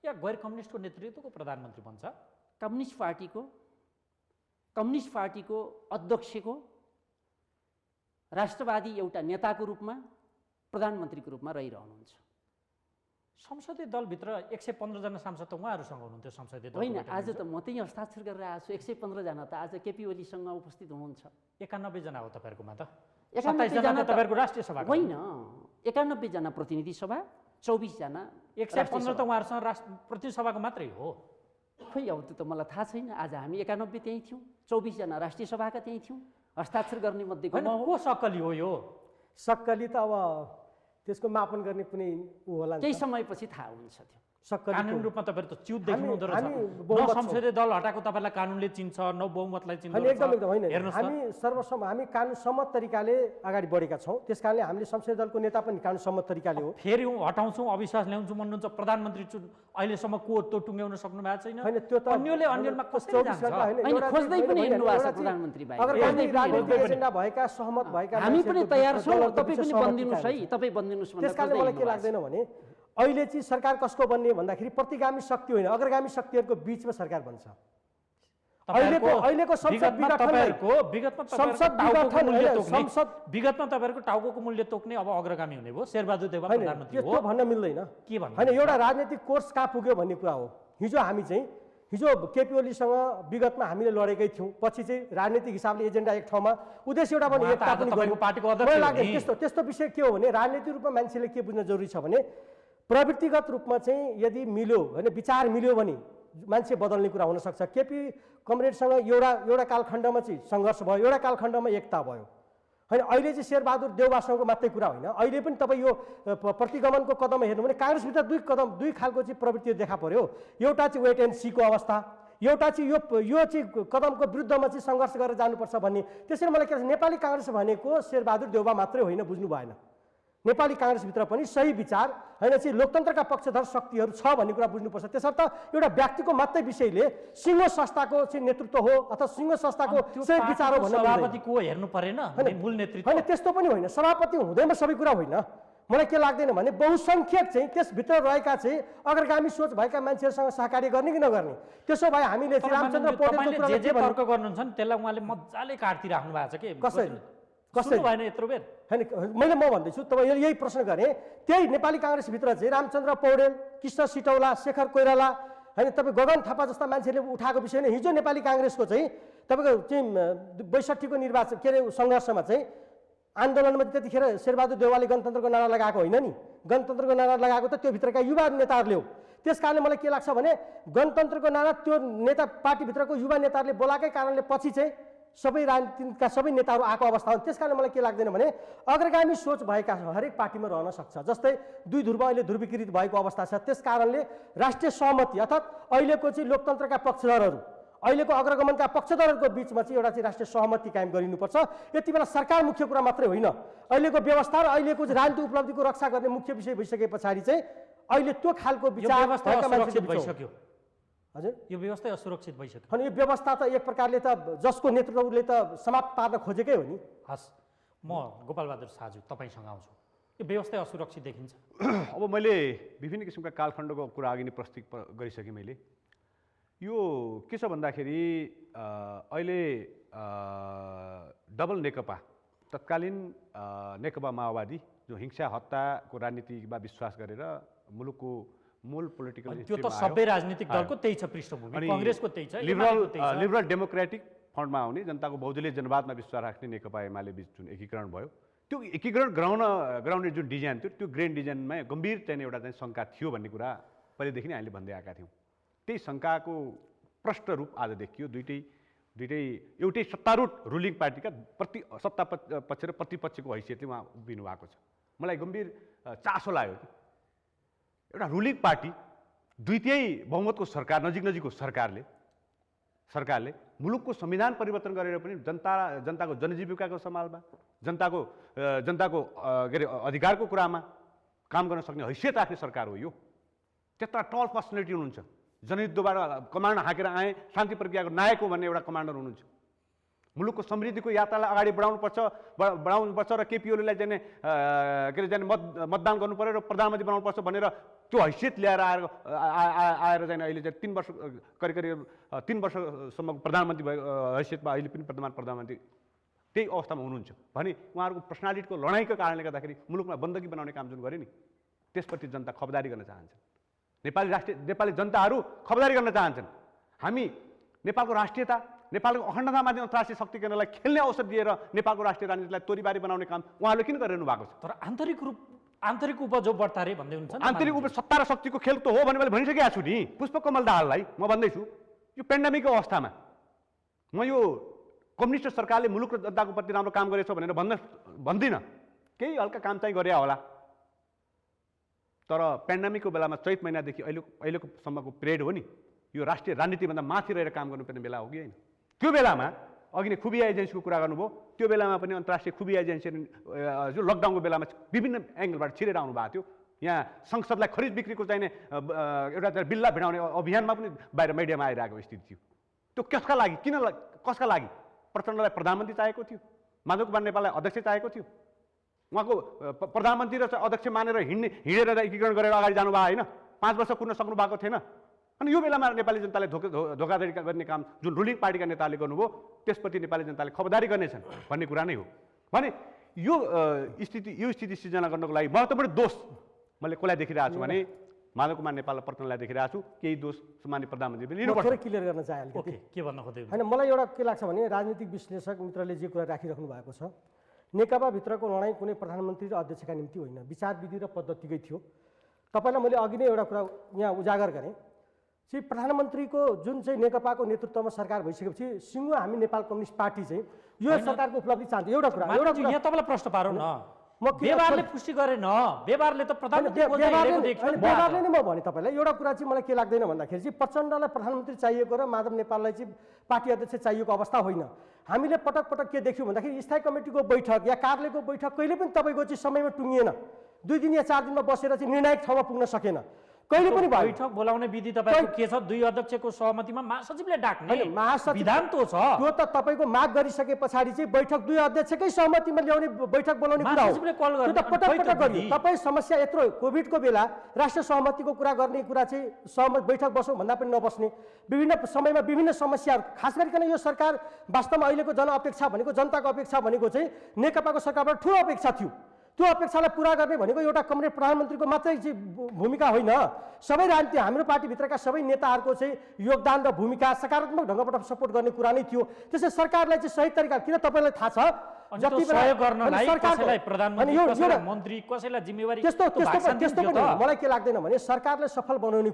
या गैर कम्युनिस्टको नेतृत्वको प्रधानमन्त्री बन्छ? कम्युनिस्ट पार्टीको अध्यक्षको राष्ट्रवादी एउटा नेताको रूपमा प्रधानमन्त्रीको रूपमा रहिरहनुहुन्छ। संसदीय दलभित्र 115 जना सांसद त उहाँहरूसँग हुनुहुन्थ्यो संसदीय दल। होइन, आज त म त्यही हस्ताक्षर गरेर आएको छु। 115 जना त आज केपी ओलीसँग उपस्थित हुनुहुन्छ। 91 जना हो तपाईँहरूकोमा त। 91 27 जना तपाईँहरूको राष्ट्रिय सभा होइन, 91 जना प्रतिनिधि सभा, 24 जना 115 त उहाँहरूसँग प्रतिनिधि सभाको मात्रै हो। खोइ अब त्यो त मलाई थाहा छैन। आज हामी 91 त्यहीँ थियौँ, 24 जना राष्ट्रिय सभाका त्यहीँ थियौँ। हस्ताक्षर गर्ने मध्येको होइन, म हो। को सक्कली हो यो? सक्कली त अब त्यसको मापन गर्ने कुनै ऊ होला नि केही त। समयपछि थाहा हुन्छ त्यो। सक्कली कानुनी रूपमा तपाईँहरू त च्युत देख्नु हुँदो रहेछ। हामी न बहुमत संसदीय दल हटाएको तपाईँलाई कानुनले चिन्छ, न बहुमतलाई चिन्छ। होइन, एकदम होइन। हेर्नुहोस् हामी हामी कानुन सम्मत तरिकाले अगाडि बढेका छौँ। त्यसकारणले हामीले संसदीय दलको नेता पनि कानुन सम्मत तरिकाले हो। फेरि हटाउँछौँ, अविश्वास ल्याउँछौँ भन्नुहुन्छ। प्रधानमन्त्री अहिलेसम्म को त्यो टुङ्ग्याउन सक्नु भएको छैन। होइन, त्यो त अन्यले अन्यलमा कसरी 24 जान्छ? घण्टा होइन, एउटा खोज्दै चाहिँ पनि होइन, हिँड्नु भएको छ एउटा चाहिँ प्रधानमन्त्री बाहिर। अगर खोज्दै कहीँ पनि राजनीतिक हिँड्नु एजेन्डा भएका सहमत भएका हामी पनि तयार छौँ, दलहरूको तपाईँ पनि बिचमा बनिदिनुहोस् है, सहमति तपाईँ बनिदिनुहोस् भनेर त्यसकारणले खोज्दै मलाई के हिँड्नु भएको छ। लाग्दैन भने अहिले चाहिँ सरकार कसको बन्ने भन्दाखेरि प्रतिगामी शक्ति होइन, अग्रगामी शक्तिहरूको बिचमा सरकार बन्छ। अहिलेको संसद विगतमा तपाईँहरूको टाउको मूल्य तोक्ने अब अग्रगामी हुने भयो। शेरबहादुर देउवा प्रधानमन्त्री हो। त्यो भन्न मिल्दैन। के भन्नु? होइन, एउटा राजनीतिक कोर्स कहाँ पुग्यो भन्ने कुरा हो। हिजो केपी ओलीसँग विगतमा हामीले लडेकै थियौँ। पछि चाहिँ राजनीतिक हिसाबले एजेन्डा एक ठाउँमा, उद्देश्य एउटा पनि एकता पनि तपाईँको पार्टीको अध्यक्ष मलाई हो लाग्दैन। नि। त्यस्तो विषय के हो भने राजनीतिक रूपमा मान्छेले के बुझ्न जरुरी छ भने प्रवृत्तिगत रूपमा चाहिँ यदि मिल्यो होइन, विचार मिल्यो भने मान्छे बदल्ने कुरा हुनसक्छ। केपी कमरेडसँग एउटा कालखण्डमा चाहिँ सङ्घर्ष भयो, एउटा कालखण्डमा एकता भयो। होइन, अहिले चाहिँ शेरबहादुर देउवासँगको मात्रै कुरा होइन। अहिले पनि तपाईँ यो प्रतिगमनको कदम हेर्नु भने काङ्ग्रेसभित्र दुई खालको चाहिँ प्रवृत्ति देखा पर्यो। एउटा चाहिँ वेट एन्ड सीको अवस्था, एउटा चाहिँ यो चाहिँ कदमको विरुद्धमा चाहिँ सङ्घर्ष गरेर जानुपर्छ भन्ने। त्यसैले मलाई के लाग्छ, नेपाली काङ्ग्रेस भनेको शेरबहादुर देउवा मात्रै होइन, बुझ्नु भएन। नेपाली काङ्ग्रेसभित्र पनि सही विचार होइन चाहिँ लोकतन्त्रका पक्षधर शक्तिहरू छ भन्ने कुरा बुझ्नुपर्छ। त्यसर्थ एउटा व्यक्तिको मात्रै विषयले सिङ्गो संस्थाको चाहिँ नेतृत्व हो अथवा सिङ्गो संस्थाको सही विचार हो भन्ने सभापति को हेर्नु परेन, मूल नेतृत्व होइन, त्यस्तो पनि होइन। सभापति हुँदैमा सबै कुरा होइन। मलाई के लाग्दैन भने बहुसङ्ख्यक चाहिँ त्यसभित्र रहेका चाहिँ अग्रगामी सोच भएका मान्छेहरूसँग सहकार्य गर्ने कि नगर्ने। त्यसो भए हामीले रामचन्द्र पौडेलको जे जे तर्क गर्नुहुन्छ नि त्यसलाई उहाँले मजाले काट्ती राख्नु भएको छ कि कसरी भएन यत्रो बेर? होइन, म भन्दैछु तपाईँ यही प्रश्न गरेँ। त्यही नेपाली काङ्ग्रेसभित्र चाहिँ रामचन्द्र पौडेल, कृष्ण सिटौला, शेखर कोइराला होइन, तपाईँ गगन थापा जस्ता मान्छेले उठाएको विषय नै हिजो नेपाली काङ्ग्रेसको चाहिँ तपाईँको चाहिँ 62 को निर्वाचन के अरे सङ्घर्षमा चाहिँ आन्दोलनमा त्यतिखेर शेरबहादुर देउवाले गणतन्त्रको नारा लगाएको होइन नि, गणतन्त्रको नारा लगाएको त त्यो भित्रका युवा नेताहरूले हो। त्यस कारणले मलाई के लाग्छ भने गणतन्त्रको नारा त्यो नेता पार्टीभित्रको युवा नेताहरूले बोलाएकै कारणले पछि चाहिँ सबै राजनीतिका सबै नेताहरू आएको अवस्था हो। त्यस कारणले मलाई के लाग्दैन भने अग्रगामी सोच भएका हरेक पार्टीमा रहन सक्छ। जस्तै दुई ध्रुव अहिले ध्रुवीकृत भएको अवस्था छ। त्यस कारणले राष्ट्रिय सहमति अर्थात् अहिलेको चाहिँ लोकतन्त्रका पक्षधरहरू, अहिलेको अग्रगमनका पक्षधरहरूको बिचमा चाहिँ एउटा चाहिँ राष्ट्रिय सहमति कायम गरिनुपर्छ। यति बेला सरकार मुख्य कुरा मात्रै होइन, अहिलेको व्यवस्था र अहिलेको चाहिँ राजनीतिक उपलब्धिको रक्षा गर्ने मुख्य विषय भइसके पछाडि चाहिँ अहिले त्यो खालको विचार भएका मान्छेको भइसक्यो। हजुर, यो व्यवस्था असुरक्षित भइसक्यो। अनि यो व्यवस्था त एक प्रकारले त जसको नेतृत्वले त समाप्त पार्न खोजेकै हो नि। हस्, म गोपालबहादुर साजु तपाईँसँग आउँछु। यो व्यवस्था असुरक्षित देखिन्छ। अब मैले विभिन्न किसिमका कालखण्डको कुरा अघि नै प्रस्तुत गरिसकेँ। मैले यो के छ भन्दाखेरि अहिले डबल नेकपा तत्कालीन नेकपा माओवादी जो हिंसा हत्याको राजनीतिमा विश्वास गरेर मुलुकको मूल पोलिटिकल त्यो त सबै राजनीतिक दलको त्यही छ पृष्ठभूमि, कांग्रेसको त्यही छ, लिबरल डेमोक्रेटिक फन्डमा आउने जनताको बहुदलीय जनवादमा विश्वास राख्ने नेकपा एमाले बीच जुन एकीकरण भयो, त्यो एकीकरण गराउने जुन डिजाइन थियो त्यो ग्रेन्ड डिजाइनमा गम्भीर चाहिँ एउटा चाहिँ शङ्का थियो भन्ने कुरा पहिलेदेखि नै हामीले भन्दै आएका थियौँ। त्यही शङ्काको प्रष्ट रूप आज देखियो। एउटै सत्तारूढ रुलिङ पार्टीका सत्ता पक्ष र प्रतिपक्षको हैसियतले उहाँ उभिनु भएको छ। मलाई गम्भीर चासो लाग्यो कि एउटा रुलिङ पार्टी द्वितीय बहुमतको सरकार नजिकको सरकारले मुलुकको संविधान परिवर्तन गरेर पनि जनताको जनजीविकाको सम्हालमा जनताको के अरे अधिकारको कुरामा काम गर्न सक्ने हैसियत राख्ने सरकार हो यो। त्यत्रा टल पर्सनालिटी हुनुहुन्छ, जनयुद्धबाट कमान्ड हाकेर आए शान्ति प्रक्रियाको नायक हो भन्ने एउटा कमान्डर हुनुहुन्छ। मुलुकको समृद्धिको यात्रालाई अगाडि बढाउनुपर्छ र केपी ओलीलाई जाने के अरे जाने मतदान गर्नु पर्यो र प्रधानमन्त्री बनाउनुपर्छ भनेर त्यो हैसियत ल्याएर आएर जाने अहिले चाहिँ 3 वर्ष करिब 3 वर्षसम्मको प्रधानमन्त्री भएको हैसियतमा अहिले पनि प्रधानमन्त्री त्यही अवस्थामा हुनुहुन्छ भने उहाँहरूको पर्सनालिटीको लडाइँको कारणले गर्दाखेरि मुलुकमा बन्दगी बनाउने काम जुन गरे नि त्यसप्रति जनता खबरदारी गर्न चाहन्छन्। नेपाली जनताहरू खबरदारी गर्न चाहन्छन्। हामी नेपालको राष्ट्रियता, नेपालको अखण्डतामाथि अन्तर्राष्ट्रिय शक्ति केन्द्रलाई खेल्ने अवसर दिएर नेपालको राष्ट्रिय राजनीतिलाई तोरीबारी बनाउने काम उहाँले किन गरिरहनु भएको छ? तर आन्तरिक उपजो बढ्तारे भन्दै हुन्छ नि। आन्तरिक सत्ता र शक्तिको खेल त हो भने मैले भनिसकेको छु नि। पुष्पकमल दाहाललाई म भन्दैछु यो पेन्डेमिकको अवस्थामा म यो कम्युनिस्ट सरकारले मुलुक र जनताको प्रति राम्रो काम गरेछ भनेर भन्दिनँ, केही हल्का काम चाहिँ गरे होला। तर पेन्डेमिकको बेलामा चैत महिनादेखि अहिलेको सम्मको पिरियड हो नि, यो राष्ट्रिय राजनीतिभन्दा माथि रहेर काम गर्नुपर्ने बेला हो कि होइन? त्यो बेलामा अघि नै खुबिया एजेन्सीको कुरा गर्नुभयो, त्यो बेलामा पनि अन्तर्राष्ट्रिय खुबिया एजेन्सी जो लकडाउनको बेलामा विभिन्न एङ्गलबाट छिरेर आउनु भएको थियो। यहाँ संसदलाई खरिद बिक्रीको चाहिने एउटा बिल्ला भिडाउने अभियानमा पनि बाहिर मिडियामा आइरहेको स्थिति थियो। त्यो कसका लागि, कसका लागि? प्रचण्डलाई प्रधानमन्त्री चाहिएको थियो, माधव कुमार नेपाललाई अध्यक्ष चाहिएको थियो। उहाँको प्रधानमन्त्री र अध्यक्ष मानेर हिँडेर एकीकरण गरेर अगाडि जानुभयो होइन? 5 वर्ष पुग्न सक्नु भएको थिएन। अनि यो बेलामा नेपाली जनताले धोकाधडी गर्ने काम जुन रुलिङ पार्टीका नेताले गर्नुभयो त्यसप्रति नेपाली जनताले खबरदारी गर्नेछन् भन्ने कुरा नै हो। भने यो स्थिति सिर्जना गर्नको लागि महत्त्वपूर्ण दोष मैले कसलाई देखिरहेको छु भने माधव कुमार नेपाल र प्रचण्डलाई देखिरहेको छु। केही दोष सामान्य प्रधानमन्त्रीले लिनुपर्छ। क्लियर गर्न चाहे ओके, के भन्न खोज्दै होइन, मलाई एउटा के लाग्छ भने राजनीतिक विश्लेषक मित्रले जे कुरा राखिराख्नु भएको छ, नेकपाभित्रको लडाइँ कुनै प्रधानमन्त्री र अध्यक्षका निम्ति होइन, विचार विधि र पद्धतिकै थियो। तपाईँलाई मैले अघि नै एउटा कुरा यहाँ उजागर गरेँ चाहिँ प्रधानमन्त्रीको जुन चाहिँ नेकपाको नेतृत्वमा सरकार भइसकेपछि सिङ्गो हामी नेपाल कम्युनिस्ट पार्टी चाहिँ यो सरकारको उपलब्धि चाहन्छ। एउटा कुरा यहाँ तपाईँलाई प्रश्न पारौँ न, व्यवहारले पुष्टि गरेन, व्यवहारले त व्यवहारले नै म भने तपाईँलाई एउटा कुरा चाहिँ मलाई के लाग्दैन भन्दाखेरि चाहिँ प्रचण्डलाई प्रधानमन्त्री चाहिएको र माधव नेपाललाई चाहिँ पार्टी अध्यक्ष चाहिएको अवस्था होइन। हामीले पटक पटक के देख्यौँ भन्दाखेरि स्थायी कमिटीको बैठक या कार्यालयको बैठक कहिले पनि तपाईँको चाहिँ समयमा टुङ्गिएन। 2 दिन या 4 दिनमा बसेर चाहिँ निर्णायक ठाउँमा पुग्न सकेन कहिले पनि। बैठक बोलाउने विधि तपाईँको के छ? 2 अध्यक्षको सहमतिमा महासचिवले डाक्ने विधान त छ। त्यो त तपाईँको माग गरिसके पछाडि चाहिँ बैठक 2 अध्यक्षकै सहमतिमा ल्याउने बैठक बोलाउने कुरा हो। त्यो त पटक पटक गरियो। तपाईँ समस्या यत्रो कोभिडको बेला राष्ट्रिय सहमतिको कुरा गर्ने कुरा चाहिँ बैठक बसौँ भन्दा पनि नबस्ने, विभिन्न समयमा विभिन्न समस्याहरू, खास गरिकन यो सरकार वास्तवमा अहिलेको जनअपेक्षा भनेको जनताको अपेक्षा भनेको चाहिँ नेकपाको सरकारबाट ठुलो अपेक्षा थियो। त्यो अपेक्षालाई पुरा गर्ने भनेको एउटा कमरेड प्रधानमन्त्रीको मात्रै चाहिँ भूमिका होइन, सबै राजनीति हाम्रो पार्टीभित्रका सबै नेताहरूको चाहिँ योगदान र भूमिका सकारात्मक ढङ्गबाट सपोर्ट गर्ने कुरा नै थियो। त्यसै सरकारलाई चाहिँ सही तरिका किन तपाईँलाई थाहा छ जति सहयोग गर्नलाई कसैलाई प्रधानमन्त्री कसैलाई मन्त्री कसैलाई जिम्मेवारी त्यस्तो पनि मलाई के लाग्दैन भने सरकारलाई सफल बनाउने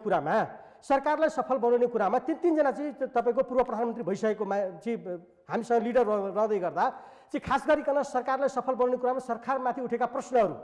कुरामा तीनजना चाहिँ तपाईँको पूर्व प्रधानमन्त्री भइसकेको चाहिँ हामीसँग लिडर रहँदै गर्दा चाहिँ खास गरिकन सरकारलाई सफल बनाउने कुरामा सरकारमाथि उठेका प्रश्नहरू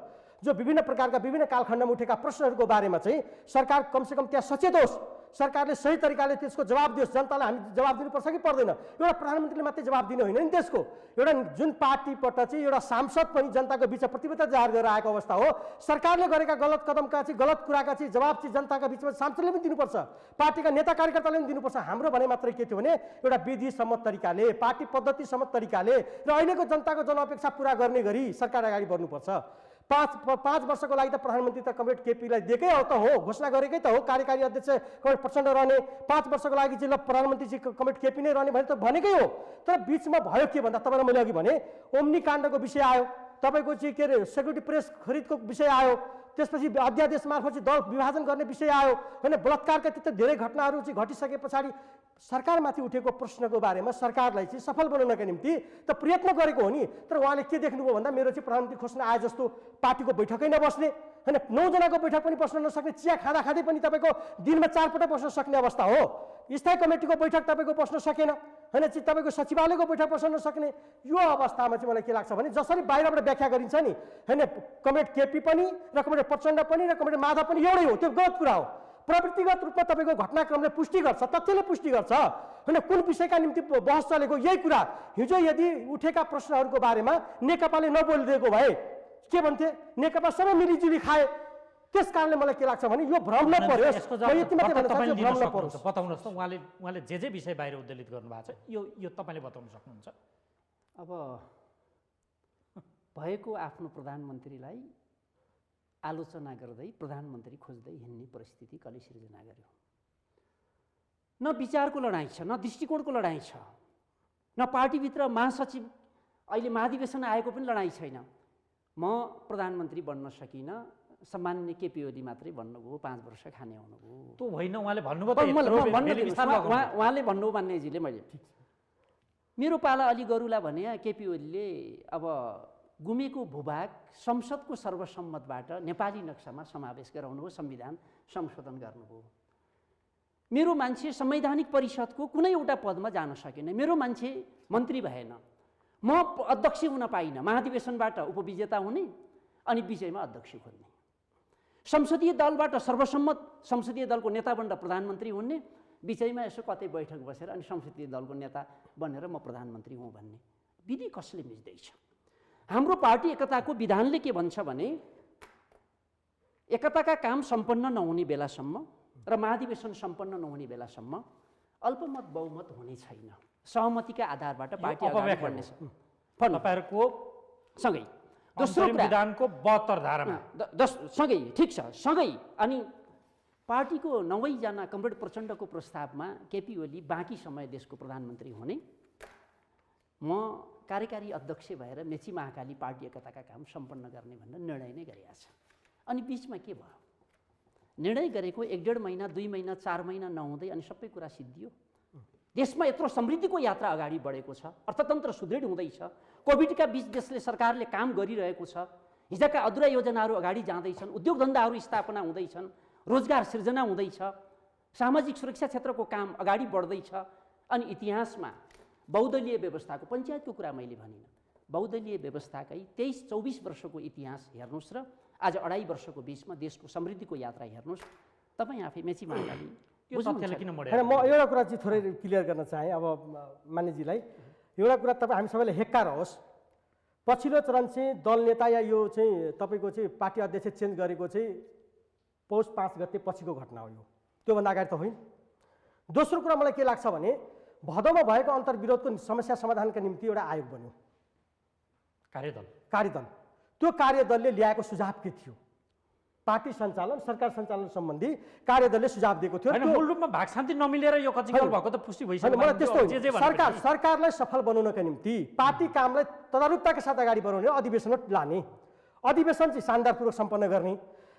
जो विभिन्न प्रकारका विभिन्न कालखण्डमा उठेका प्रश्नहरूको बारेमा चाहिँ सरकार कमसेकम त्यहाँ सचेत होस्, सरकारले सही तरिकाले त्यसको जवाब दियोस्। जनतालाई हामी जवाब दिनुपर्छ कि पर्दैन? एउटा प्रधानमन्त्रीले मात्रै जवाब दिने होइन नि त्यसको, एउटा जुन पार्टीबाट चाहिँ एउटा सांसद पनि जनताको बिचमा प्रतिबद्धता जाहेर गरेर आएको अवस्था हो। सरकारले गरेका गलत कदमका चाहिँ गलत कुराका चाहिँ जवाब चाहिँ जनताका बिचमा सांसदले पनि दिनुपर्छ, पार्टीका नेता कार्यकर्ताले पनि दिनुपर्छ। हाम्रो भने मात्रै के थियो भने एउटा विधि सम्मत तरिकाले, पार्टी पद्धति सम्मत तरिकाले र अहिलेको जनताको जनअपेक्षा पुरा गर्ने गरी सरकार अगाडि बढ्नुपर्छ। 5 वर्षको लागि त प्रधानमन्त्री त कमरेड केपीलाई दिएकै हो त हो, घोषणा गरेकै त हो, कार्यकारी अध्यक्ष कमरेड प्रचण्ड रहने, 5 वर्षको लागि चाहिँ ल प्रधानमन्त्री चाहिँ कमरेड केपी नै रहने भने त भनेकै हो। तर बिचमा भयो के भन्दा तपाईँलाई मैले अघि भने ओम्नी काण्डको विषय आयो, तपाईँको चाहिँ के अरे सेक्युरिटी प्रेस खरिदको विषय आयो, त्यसपछि अध्यादेश मार्फत चाहिँ दल विभाजन गर्ने विषय आयो होइन, बलात्कारका त्यस्तो धेरै घटनाहरू चाहिँ घटिसके पछाडि सरकारमाथि उठेको प्रश्नको बारेमा सरकारलाई चाहिँ सफल बनाउनका निम्ति त प्रयत्न गरेको हो नि। तर उहाँले के देख्नुभयो भन्दा मेरो चाहिँ प्रधानमन्त्री खोज्न आए जस्तो पार्टीको बैठकै नबस्ने होइन, 9 जनाको बैठक पनि बस्न नसक्ने, चिया खाँदा खाँदै पनि तपाईँको दिनमा 4 पटक बस्न सक्ने अवस्था हो। स्थायी कमिटीको बैठक तपाईँको बस्न सकेन होइन, चाहिँ तपाईँको सचिवालयको बैठक बस्न नसक्ने। यो अवस्थामा चाहिँ मलाई के लाग्छ भने जसरी बाहिरबाट व्याख्या गरिन्छ नि होइन, कमरेड केपी पनि र कमरेड प्रचण्ड पनि र कमरेड माधव पनि एउटै हो, त्यो गलत कुरा हो। प्रवृत्तिगत रूपमा तपाईँको घटनाक्रमले पुष्टि गर्छ, तथ्यले पुष्टि गर्छ होइन, कुन विषयका निम्ति बहस चलेको यही कुरा। हिजो यदि उठेका प्रश्नहरूको बारेमा नेकपाले नबोलिदिएको भए के भन्थे, नेकपा सबै मिलिजुली खाए। त्यस कारणले मलाई के लाग्छ भने यो भ्रम नपरोस्, बताउनुहोस् त उहाँले जे विषय बाहिर उद्वेलित गर्नुभएको छ यो तपाईँले बताउन सक्नुहुन्छ? अब भएको आफ्नो प्रधानमन्त्रीलाई आलोचना गर्दै प्रधानमन्त्री खोज्दै हिँड्ने परिस्थिति कसले सिर्जना गर्यो? न विचारको लडाइँ छ, न दृष्टिकोणको लडाइँ छ, न पार्टीभित्र महासचिव अहिले महाधिवेशन आएको पनि लडाइँ छैन। म प्रधानमन्त्री बन्न सकिनँ, सामान्य केपी ओली मात्रै भन्नुभयो, 5 वर्ष खाने आउनुभयो। त्यो होइन, उहाँले भन्नुभयो उहाँले भन्नु मान्यजीले, मैले मेरो पाला अलि गरुला भने केपी ओलीले अब गुमेको भूभाग संसदको सर्वसम्मतबाट नेपाली नक्सामा समावेश गराउनुभयो, संविधान संशोधन गर्नुभयो। मेरो मान्छे संवैधानिक परिषदको कुनै एउटा पदमा जान सकेन, मेरो मान्छे मन्त्री भएन, म अध्यक्ष हुन पाइनँ, महाधिवेशनबाट उपविजेता हुने अनि विजयमा अध्यक्ष खोज्ने, संसदीय दलबाट सर्वसम्मत संसदीय दलको नेता बनेर प्रधानमन्त्री हुने, विजयमा यसो कतै बैठक बसेर अनि संसदीय दलको नेता बनेर म प्रधानमन्त्री हुँ भन्ने विधि कसले मिच्दैछ? हाम्रो पार्टी एकताको विधानले के भन्छ भने एकताका काम सम्पन्न नहुने बेलासम्म र महाधिवेशन सम्पन्न नहुने बेलासम्म अल्पमत बहुमत हुने छैन, सहमतिका आधारबाट पार्टी अगाडि बढ्नेछ। तपाईहरुको सँगै दोस्रो कुरा विधानको 72 धारामा सँगै ठिक छ, सँगै अनि पार्टीको 9 जना कमरेड प्रचण्डको प्रस्तावमा केपी ओली बाँकी समय देशको प्रधानमन्त्री हुने, म कार्यकारी अध्यक्ष भएर मेची महाकाली पार्टी एकताका काम सम्पन्न गर्ने भनेर निर्णय नै गरेका छ। अनि बिचमा के भयो? निर्णय गरेको 1.5 महिना 2 महिना 4 महिना नहुँदै अनि सबै कुरा सिद्धियो। देशमा यत्रो समृद्धिको यात्रा अगाडि बढेको छ, अर्थतन्त्र सुदृढ हुँदैछ, कोभिडका बीच देशले सरकारले काम गरिरहेको छ, हिजोका अधुरा योजनाहरू अगाडि जाँदैछन्, उद्योग धन्दाहरू स्थापना हुँदैछन्, रोजगार सिर्जना हुँदैछ, सामाजिक सुरक्षा क्षेत्रको काम अगाडि बढ्दैछ। अनि इतिहासमा बहुदलीय व्यवस्थाको पञ्चायतको कुरा मैले भनिनँ, बहुदलीय व्यवस्थाकै 23-24 वर्षको इतिहास हेर्नुहोस् र आज 2.5 वर्षको बिचमा देशको समृद्धिको यात्रा हेर्नुहोस्। तपाईँ आफै मेची महाकाली म एउटा कुरा चाहिँ थोरै क्लियर गर्न चाहेँ अब मान्यजीलाई। एउटा कुरा तपाईँ हामी सबैले हेक्का रहोस्, पछिल्लो चरण चाहिँ दल नेता या यो चाहिँ तपाईँको चाहिँ पार्टी अध्यक्ष चेन्ज गरेको चाहिँ पौष 5 गते पछिको घटना हो, यो त्योभन्दा अगाडि त होइन। दोस्रो कुरा मलाई के लाग्छ भने भदौमा भएको अन्तर्विरोधको समस्या समाधानका निम्ति एउटा आयोग बन्यो, कार्यदल। त्यो कार्यदलले ल्याएको सुझाव के थियो? पार्टी सञ्चालन सरकार सञ्चालन सम्बन्धी कार्यदलले सुझाव दिएको थियो। मूल रूपमा भाग शान्ति नमिलेर यो कचिकल भएको त पुष्टि भइसक्यो। मलाई त्यस्तो सरकारलाई सफल बनाउनका निम्ति पार्टी कामलाई तदारुकताका साथ अगाडि बढाउने, अधिवेशनमा लाने, अधिवेशन चाहिँ शानदारपूर्वक सम्पन्न गर्ने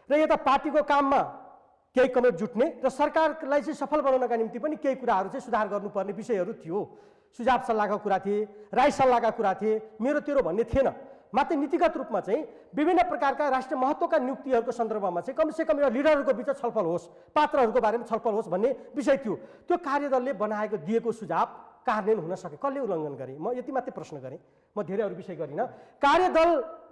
र यता पार्टीको काममा केही कमेट जुट्ने र सरकारलाई चाहिँ सफल बनाउनका निम्ति पनि केही कुराहरू चाहिँ सुधार गर्नुपर्ने विषयहरू थियो। सुझाव सल्लाहका कुरा थिए, राय सल्लाहका कुरा थिए, मेरो तेरो भन्ने थिएन। मात्रै नीतिगत रूपमा चाहिँ विभिन्न प्रकारका राष्ट्रिय महत्त्वका नियुक्तिहरूको सन्दर्भमा चाहिँ कमसेकम एउटा लिडरहरूको बिच छलफल होस्, पात्रहरूको बारेमा छलफल होस् भन्ने विषय थियो। त्यो कार्यदलले बनाएको दिएको सुझाव कार्यान्वयन हुन सके, कसले उल्लङ्घन गरे? म यति मात्रै प्रश्न गरेँ, म धेरै अरू विषय गरिनँ। कार्यदल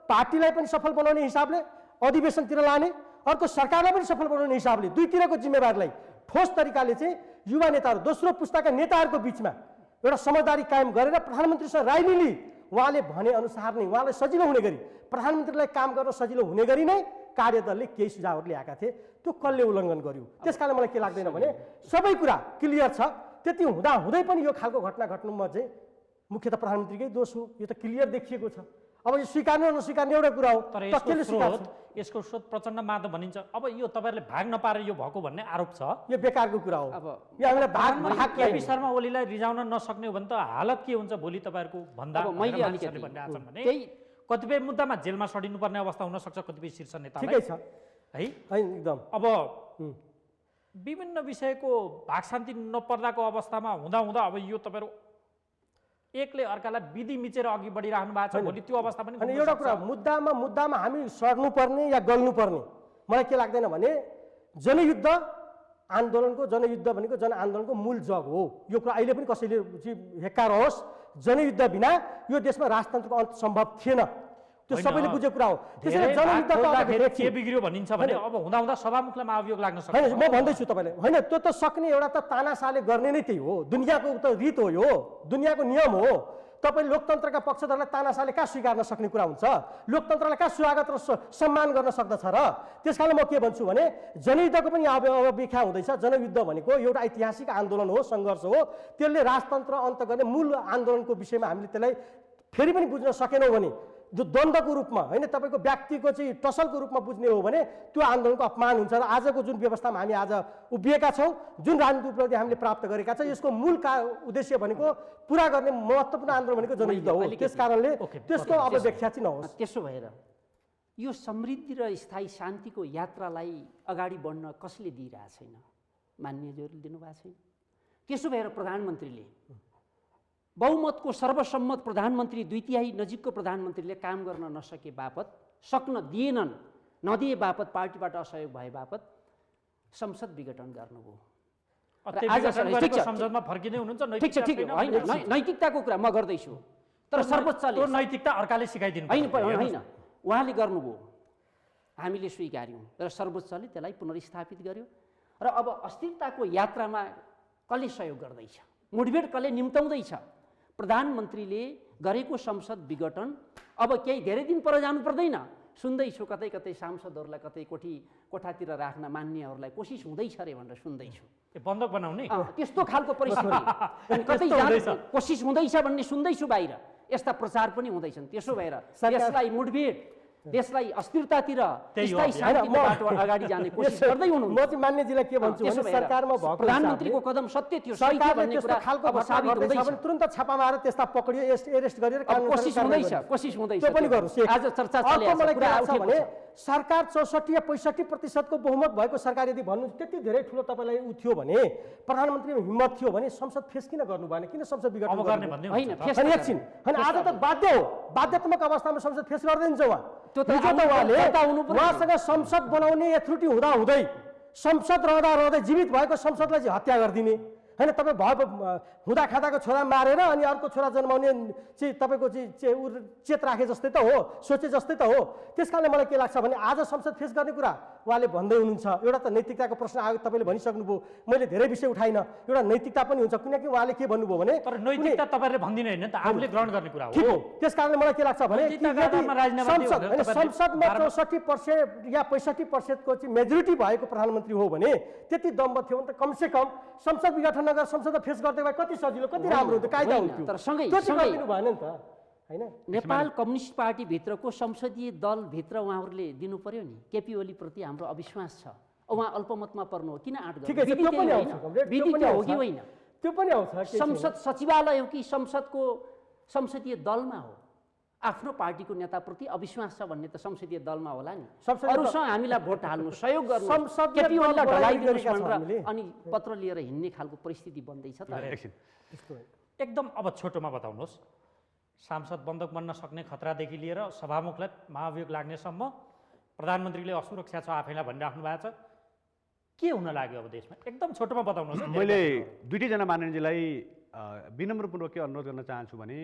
पार्टीलाई पनि सफल बनाउने हिसाबले अधिवेशनतिर लाने, अर्को सरकारलाई पनि सफल बनाउने हिसाबले दुईतिरको जिम्मेवारीलाई ठोस तरिकाले चाहिँ युवा नेताहरू, दोस्रो पुस्ताका नेताहरूको बिचमा एउटा समझदारी कायम गरेर प्रधानमन्त्रीसँग राय लिली उहाँले भने अनुसार नै उहाँलाई सजिलो हुने गरी, प्रधानमन्त्रीलाई काम गर्न सजिलो हुने गरी नै कार्यदलले केही सुझावहरू ल्याएका थिए। त्यो कसले उल्लङ्घन गर्यो? त्यसकारण मलाई के लाग्दैन भने सबै कुरा क्लियर छ। त्यति हुँदा हुँदै पनि यो खालको घटना घट्नुमा चाहिँ मुख्यतः प्रधानमन्त्रीकै दोष हो। यो त क्लियर देखिएको छ। अब यो स्वीकार्ने र नस्वीकार्ने एउटा कुरा हो। तर यसको स्रोत प्रचण्ड माधव भनिन्छ। अब यो तपाईँहरूले भाग नपाएर यो भएको भन्ने आरोप छ। यो बेकारको कुरा हो। अब यो हामीलाई भाग केपी शर्मा ओलीलाई रिजाउन नसक्ने हो भने त हालत के हुन्छ भोलि तपाईँहरूको भन्दा मैले मानिसहरूले भन्ने आछन् भने कतिपय मुद्दामा जेलमा सडिनुपर्ने अवस्था हुन सक्छ कतिपय शीर्ष नेतालाई। ठिकै छ है एकदम। अब विभिन्न विषयको भाग शान्ति नपर्दाको अवस्थामा हुँदा अब यो तपाईँहरू एकले अर्कालाई विधि मिचेर अघि बढिराख्नु भएको छ। भोलि त्यो अवस्था पनि अनि एउटा कुरा, मुद्दामा हामी सड्नुपर्ने या गल्नुपर्ने मलाई के लाग्दैन भने जनयुद्ध आन्दोलनको, जनयुद्ध भनेको जनआन्दोलनको मूल जग हो। यो कुरा अहिले पनि कसैले हेक्का रहोस्, जनयुद्ध बिना यो देशमा राजतन्त्रको अन्त सम्भव थिएन। त्यो सबैले बुझेको कुरा हो। त्यसैले जनयुद्धको के बिग्रियो भनिन्छ भने अब हुँदा सभामुखलाई महाभियोग लाग्न सक्छ। होइन, म भन्दैछु तपाईँलाई, होइन त्यो त सक्ने एउटा त तानासाले गर्ने नै त्यही हो। दुनियाँको त रीत हो, यो दुनियाँको नियम हो। तपाईँ लोकतन्त्रका पक्षधरलाई तानासाले कहाँ स्वीकार्न सक्ने कुरा हुन्छ? लोकतन्त्रलाई कहाँ स्वागत र सम्मान गर्न सक्दछ र? त्यसकारण म के भन्छु भने जनयुद्धको पनि अब व्याख्या हुँदैछ। जनयुद्ध भनेको एउटा ऐतिहासिक आन्दोलन हो, सङ्घर्ष हो। त्यसले राजतन्त्र अन्त गर्ने मूल आन्दोलनको विषयमा हामीले त्यसलाई फेरि पनि बुझ्न सकेनौँ भने, जो द्वन्द्वको रूपमा होइन, तपाईँको व्यक्तिको चाहिँ टसलको रूपमा बुझ्ने हो भने त्यो आन्दोलनको अपमान हुन्छ। र आजको जुन व्यवस्थामा हामी आज उभिएका छौँ, जुन राजनीतिक उपलब्धि हामीले प्राप्त गरेका छौँ, यसको मूल उद्देश्य भनेको पुरा गर्ने महत्त्वपूर्ण आन्दोलन भनेको जनयुद्ध हो। त्यस कारणले त्यसको अब व्याख्या चाहिँ नहोस्। त्यसो भएर यो समृद्धि र स्थायी शान्तिको यात्रालाई अगाडि बढ्न कसले दिइरहेको छैन? मान्यज्यूहरूले दिनुभएको छैन। त्यसो भएर प्रधानमन्त्रीले बहुमतको सर्वसम्मत प्रधानमन्त्री, 2/3 नजिकको प्रधानमन्त्रीले काम गर्न नसके बापत, सक्न दिएनन्, नदिए बापत, पार्टीबाट असहयोग भए बापत संसद विघटन गर्नुभयो। संसदमा फर्किने हुनुहुन्छ। नैतिकताको कुरा म गर्दैछु, तर सर्वोच्चले नैतिकता अर्काले सिकाइदिनु होइन, उहाँले गर्नुभयो, हामीले स्वीकार्यौँ, तर सर्वोच्चले त्यसलाई पुनर्स्थापित गर्यो। र अब अस्थिरताको यात्रामा कसले सहयोग गर्दैछ? मुठभेड कसले निम्ताउँदैछ? प्रधानमन्त्रीले गरेको संसद विघटन अब केही धेरै दिन पर जानु पर्दैन। सुन्दैछु कतै कतै सांसदहरूलाई कतै कोठातिर राख्न मान्नेहरूलाई कोसिस हुँदैछ अरे भनेर सुन्दैछु। बन्दक बनाउने त्यस्तो खालको परिस्थिति कतै जानु कोसिस हुँदैछ भन्ने सुन्दैछु बाहिर। यस्ता प्रचार पनि हुँदैछन्। त्यसो भएर देशलाई मुठभेड, देशलाई अस्थिरतातिर अगाडि जाने कोसिस गर्दै हुनुहुन्छ। म चाहिँ मान्यजीलाई के भन्छु भने सरकारमा भएको प्रधानमन्त्रीको कदम सत्य थियो, सही थियो भन्ने कुरा अब साबित हुँदैछ। तुरन्त छापा मारेर त्यस्ता पक्रियो, एरेस्ट गरेर कोसिस हुँदैछ। त्यो पनि गर्नुस्। आज चर्चा चलिरहेको छ भने सरकार 64 या 65% बहुमत भएको सरकार यदि भन्नु त्यति धेरै ठुलो तपाईँलाई उ थियो भने, प्रधानमन्त्रीमा हिम्मत थियो भने संसद फेस किन गर्नु भएन? किन संसद विघटन गर्ने भन्ने होइन? एकछिन, होइन, आज त बाध्य हो, बाध्यतात्मक अवस्थामा संसद फेस गर्दैछ उहाँ। उहाँसँग संसद बनाउने एथोरिटी हुँदै संसद रहँदा जीवित भएको संसदलाई चाहिँ हत्या गरिदिने होइन? तपाईँ हुँदा खाँदाको छोरा मारेर अनि अर्को छोरा जन्माउने चाहिँ तपाईँको चाहिँ चेत राखे जस्तै त हो, सोचे जस्तै त हो। त्यस कारणले मलाई के लाग्छ भने आज संसद फेस गर्ने कुरा उहाँले भन्दै हुनुहुन्छ। एउटा त नैतिकताको प्रश्न आयो, तपाईँले भनिसक्नुभयो, मैले धेरै विषय उठाइनँ। एउटा नैतिकता पनि हुन्छ, किनकि उहाँले के भन्नुभयो भने तर नैतिकता तपाईँले भन्दिनु होइन त, आफूले ग्रहण गर्ने कुरा हो। ठिक हो। त्यस कारणले मलाई के लाग्छ भने संसदमा 64% या 65% को चाहिँ मेजोरिटी भएको प्रधानमन्त्री हो भने, त्यति दम्ब थियो भने त कमसेकम संसद विघटन नगर संसद फेस गर्दै भए कति सजिलो, कति राम्रो हुन्थ्यो, कायदा हुन्थ्यो। तर सँगै भएन नि त, होइन? नेपाल कम्युनिस्ट पार्टी भित्रको संसदीय दलभित्र उहाँहरूले दिनु पर्यो नि। केपी ओली प्रति हाम्रो अविश्वास छ। उहाँ अल्पमतमा पर्नु हो, किन आँट गर्नु? विधि हो कि होइन? त्यो पनि आउँछ। संसद सचिवालय हो कि संसदको संसदीय दलमा हो? आफ्नो पार्टीको नेताप्रति अविश्वास छ भन्ने त संसदीय दलमा होला नि। संसदीय अरूसँग हामीलाई भोट हाल्नु, सहयोग गर्नु, संसदीय केपी ओलीलाई दल ढलाइदिनुहोस् गरेका छौँ भनेर हामीले। अनि पत्र लिएर हिँड्ने खालको परिस्थिति बन्दैछ त। एकछिन एकदम अब छोटोमा बताउनुहोस्, सांसद बन्दक बन्न सक्ने खतरादेखि लिएर सभामुखलाई महाभियोग लाग्नेसम्म प्रधानमन्त्रीले असुरक्षा छ आफैलाई भनिराख्नु भएको छ, के हुन लाग्यो अब देशमा? एकदम छोटोमा बताउनुहोस्। मैले दुईटैजना माननीयजीलाई विनम्रपूर्वक के अनुरोध गर्न चाहन्छु भने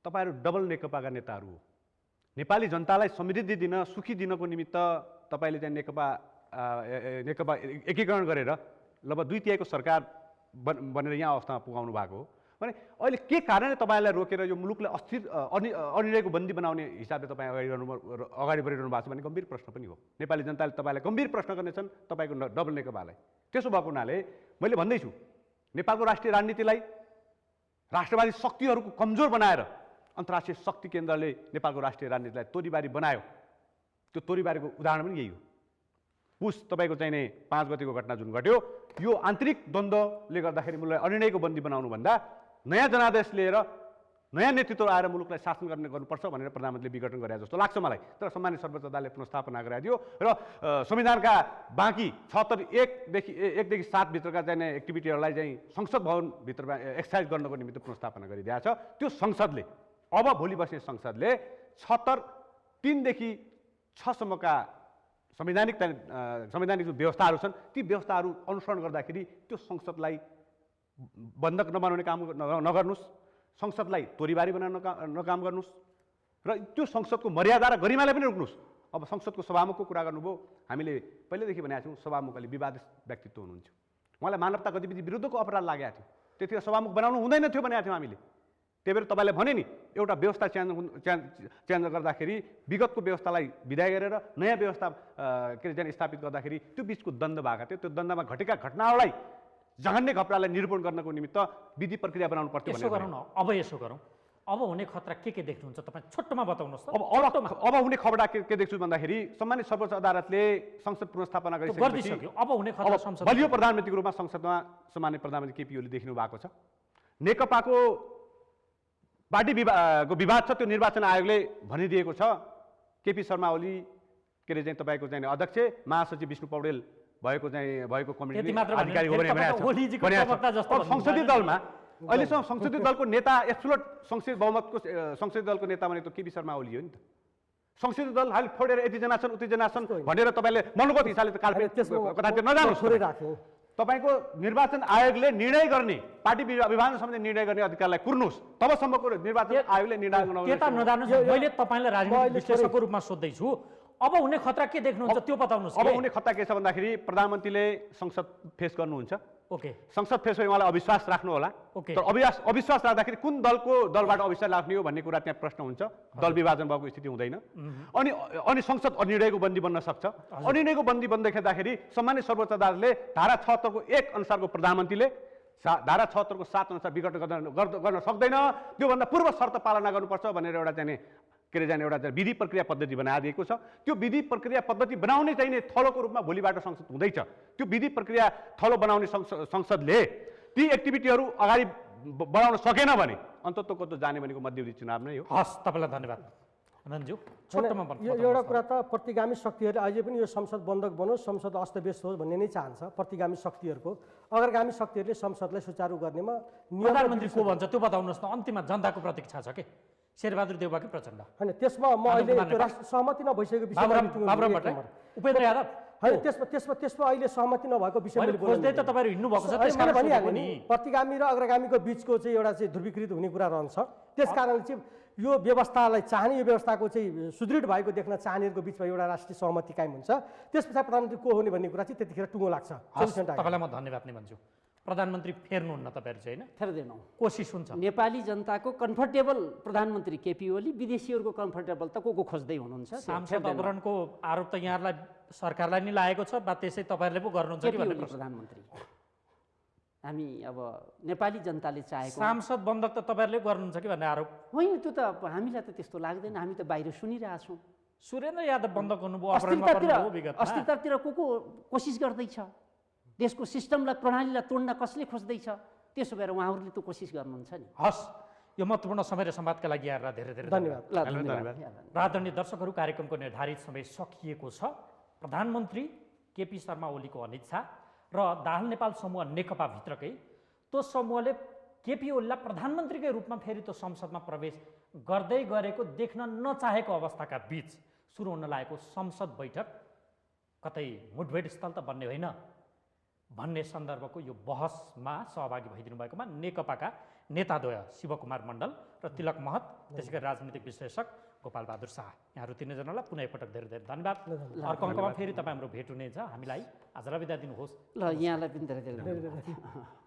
तपाईँहरू डबल नेकपाका नेताहरू हो। नेपाली जनतालाई समृद्धि दिन, सुखी दिनको निमित्त तपाईँले चाहिँ नेकपा एकीकरण गरेर लगभग 2/3 सरकार बनेर यहाँ अवस्थामा पुगाउनु भएको हो भने अहिले के कारणले तपाईँलाई रोकेर यो मुलुकलाई अस्थिर अनिर्णयको बन्दी बनाउने हिसाबले तपाईँ अगाडि बढिरहनु भएको छ भन्ने गम्भीर प्रश्न पनि हो। नेपाली जनताले तपाईँलाई गम्भीर प्रश्न गर्नेछन् तपाईँको डबल नेकपालाई। त्यसो भएको हुनाले मैले भन्दैछु, नेपालको राष्ट्रिय राजनीतिलाई राष्ट्रवादी शक्तिहरूको कमजोर बनाएर अन्तर्राष्ट्रिय शक्ति केन्द्रले नेपालको राष्ट्रिय राजनीतिलाई तोरीबारी बनायो। त्यो तोरीबारीको उदाहरण पनि यही हो। पुस तपाईँको चाहिने 5 गतिको घटना जुन घट्यो, यो आन्तरिक द्वन्द्वले गर्दाखेरि मुलुकलाई अनिर्णयको बन्दी बनाउनुभन्दा नयाँ जनादेश लिएर नयाँ नेतृत्व आएर मुलुकलाई शासन गर्नुपर्छ भनेर प्रधानमन्त्रीले विघटन गरे जस्तो लाग्छ मलाई। तर सम्मानित सर्वोच्च अदालतले पुनर्स्थापना गराइदियो र संविधानका बाँकी 1देखि 7 भित्रका चाहिने एक्टिभिटीहरूलाई चाहिँ संसद भवनभित्रमा एक्सर्साइज गर्नको निमित्त पुनर्स्थापना गरिदिएको छ। त्यो संसदले अब भोलि बस्ने संसदले 3 देखि 6 सम्मका संवैधानिक जो व्यवस्थाहरू छन् ती व्यवस्थाहरू अनुसरण गर्दाखेरि त्यो संसदलाई बन्धक नबनाउने काम नगर्नुहोस्, संसदलाई तोरीबारी बनाउन नकाम गर्नुहोस् र त्यो संसदको मर्यादा र गरिमालाई पनि रोक्नुहोस्। अब संसदको सभामुखको कुरा गर्नुभयो, हामीले पहिलेदेखि भनेका छौँ सभामुख अलि विवादित व्यक्तित्व हुनुहुन्छ। उहाँलाई मानवता गतिविधि विरुद्धको अपराध लागेको थियो, त्यतिखेर सभामुख बनाउनु हुँदैन थियो भनेको थियौँ हामीले। त्यही भएर तपाईँले भने नि एउटा व्यवस्था चेन्ज गर्दाखेरि विगतको व्यवस्थालाई विदाय गरेर नयाँ व्यवस्था स्थापित गर्दाखेरि त्यो बिचको द्वन्द्व भएको थियो। त्यो द्वन्द्वमा घटेका घटनाहरूलाई जघन्य घटनालाई निरूपण गर्नको निमित्त विधि प्रक्रिया बनाउनु पर्थ्यो। यसो गरौँ न, अब यसो गरौँ, अब हुने खतरा के देख्नुहुन्छ तपाईँ? छोटोमा बताउनुहोस् त। अब हुने खतरा के देख्छु भन्दाखेरि सम्मानित सर्वोच्च अदालतले संसद पुनर्स्थापना गरिसक्यो। अब हुने खतरा संसद बलियो प्रधानमन्त्रीको रूपमा संसदमा सम्मानित प्रधानमन्त्री केपी ओली देखिनु भएको छ। नेकपाको पार्टी विवाद छ, त्यो निर्वाचन आयोगले भनिदिएको छ। केपी शर्मा ओली के अरे चाहिँ तपाईँको चाहिँ अध्यक्ष, महासचिव विष्णु पौडेल भएको कमिटी अधिकारी हो भने संसदीय दलमा अहिलेसम्म संसदीय दलको नेता एब्सोल्युट संसदीय दलको नेता भनेको केपी शर्मा ओली हो नि त। संसदीय दल हाल फोडेर यतिजना छन् उतिजना छन् भनेर तपाईँले मनोगत हिसाबले त कथातिर नजानुहोस्। तपाईँको निर्वाचन आयोगले निर्णय गर्ने, पार्टी विभाजन सम्बन्धी निर्णय गर्ने अधिकारलाई कुर्नुहोस्। तबसम्मको निर्वाचन आयोगले निर्णय गर्नु। मैले तपाईँलाई राजनीतिक विश्लेषकको रूपमा सोध्दैछु, अब हुने खतरा के देख्नुहुन्छ त्यो बताउनुहोस्। अब हुने खतरा के छ भन्दाखेरि प्रधानमन्त्रीले संसद फेस गर्नुहुन्छ। ओके, संसद फेस भए उहाँलाई अविश्वास राख्नु होला। तर अविश्वास राख्दाखेरि कुन दलबाट अविश्वास राख्ने हो भन्ने कुरा त्यहाँ प्रश्न हुन्छ। दल विभाजन भएको स्थिति हुँदैन। अनि संसद अनिर्णयको बन्दी बन्न सक्छ। अनिर्णयको बन्दी बन्दाखेरि सम्मानित सर्वोच्च अदालतले धारा 76को 1 अनुसारको प्रधानमन्त्रीले धारा 76को 7 अनुसार विघटन गर्न सक्दैन। त्योभन्दा पूर्व शर्त पालना गर्नुपर्छ भनेर एउटा चाहिँ एउटा विधि प्रक्रिया पद्धति बनाइदिएको छ। त्यो विधि प्रक्रिया पद्धति बनाउने चाहिने थलोको रूपमा भोलिबाट संसद हुँदैछ। त्यो विधि प्रक्रिया थलो बनाउने संसदले ती एक्टिभिटीहरू अगाडि बढाउन सकेन भने अन्ततको त जाने भनेको मध्यवर्ती चुनाव नै हो। हस्, तपाईँलाई धन्यवाद। आनन्दज्यू, छोटोमा एउटा कुरा त प्रतिगामी शक्तिहरूले अझै पनि यो संसद बन्धक बनोस्, संसद अस्तव्यस्त होस् भन्ने नै चाहन्छ प्रतिगामी शक्तिहरूको। अग्रगामी शक्तिहरूले संसदलाई सुचारू गर्नेमा प्रधानमन्त्री को भन्छ त्यो बताउनुहोस् न। अन्तिममा जनताको प्रतीक्षा छ के शेरबहादुर देउवा कि प्रचण्ड? होइन, त्यसमा म अहिले त्यो राष्ट्र सहमति नभइसकेको विषयमा उपेन्द्र यादव होइन, त्यसमा अहिले सहमति नभएको विषयमा खोज्दै त तपाईँहरू हिँड्नु भएको छ। त्यसकारण भनिहाल्यो नि, प्रतिगामी र अग्रगामीको बिचको चाहिँ एउटा चाहिँ ध्रुवीकृत हुने कुरा रहन्छ। त्यसकारणले चाहिँ यो व्यवस्थालाई चाहने, यो व्यवस्थाको चाहिँ सुदृढ भएको देख्न चाहनेहरूको बिचमा एउटा राष्ट्रिय सहमति कायम हुन्छ। त्यस पछाडि प्रधानमन्त्री को हुने भन्ने कुरा चाहिँ त्यतिखेर टुङ्गो लाग्छ। तपाईँलाई म धन्यवाद नै भन्छु। प्रधानमन्त्री फेर्नुहुन्न तपाईँहरू चाहिँ? होइन, फेर्दैनौँ। कोसिस हुन्छ। नेपाली जनताको कम्फर्टेबल प्रधानमन्त्री केपी ओली, विदेशीहरूको कम्फर्टेबल त को खोज्दै हुनुहुन्छ? सांसद अपहरणको आरोप त यहाँलाई सरकारलाई नै लागेको छ, बा त्यसै तपाईँहरूले पो गर्नुहुन्छ कि भन्ने प्रधानमन्त्री? हामी अब नेपाली जनताले चाहेको सांसद बन्धक त तपाईँहरूले गर्नुहुन्छ कि भन्ने आरोप होइन। त्यो त हामीलाई त त्यस्तो लाग्दैन। हामी त बाहिर सुनिरहेछौँ। सुरेन्द्र यादव बन्धक गर्नुभयो, अस्थिरतातिर को कोसिस गर्दैछ? देशको सिस्टमलाई, प्रणालीलाई तोड्न कसले खोज्दैछ? त्यसो भएर उहाँहरूले त कोसिस गर्नुहुन्छ नि। हस्, यो महत्त्वपूर्ण समय र संवादका लागि यहाँहरूलाई धेरै धेरै धन्यवाद। ल धन्यवाद। आदरणीय दर्शकहरू, कार्यक्रमको निर्धारित समय सकिएको छ। प्रधानमन्त्री केपी शर्मा ओलीको अनिच्छा र दाहाल नेपाल समूह नेकपाभित्रकै त्यो समूहले केपी ओलीलाई प्रधानमन्त्रीकै रूपमा फेरि त्यो संसदमा प्रवेश गर्दै गरेको देख्न नचाहेको अवस्थाका बीच सुरु हुन लागेको संसद बैठक कतै मुठभेड स्थल त बन्ने होइन भन्ने सन्दर्भको यो बहसमा सहभागी भइदिनु भएकोमा नेकपाका नेताद्वय शिवकुमार मण्डल र तिलक महत, त्यसै गरी राजनीतिक विश्लेषक गोपाल बहादुर शाह, यहाँहरू तिनैजनालाई पुनः एकपटक धेरै धेरै धन्यवाद। अर्को अङ्कमा फेरि तपाईँ हाम्रो भेट हुनेछ। हामीलाई आजलाई बिदा दिनुहोस्। ल यहाँलाई पनि धेरै धेरै धन्यवाद।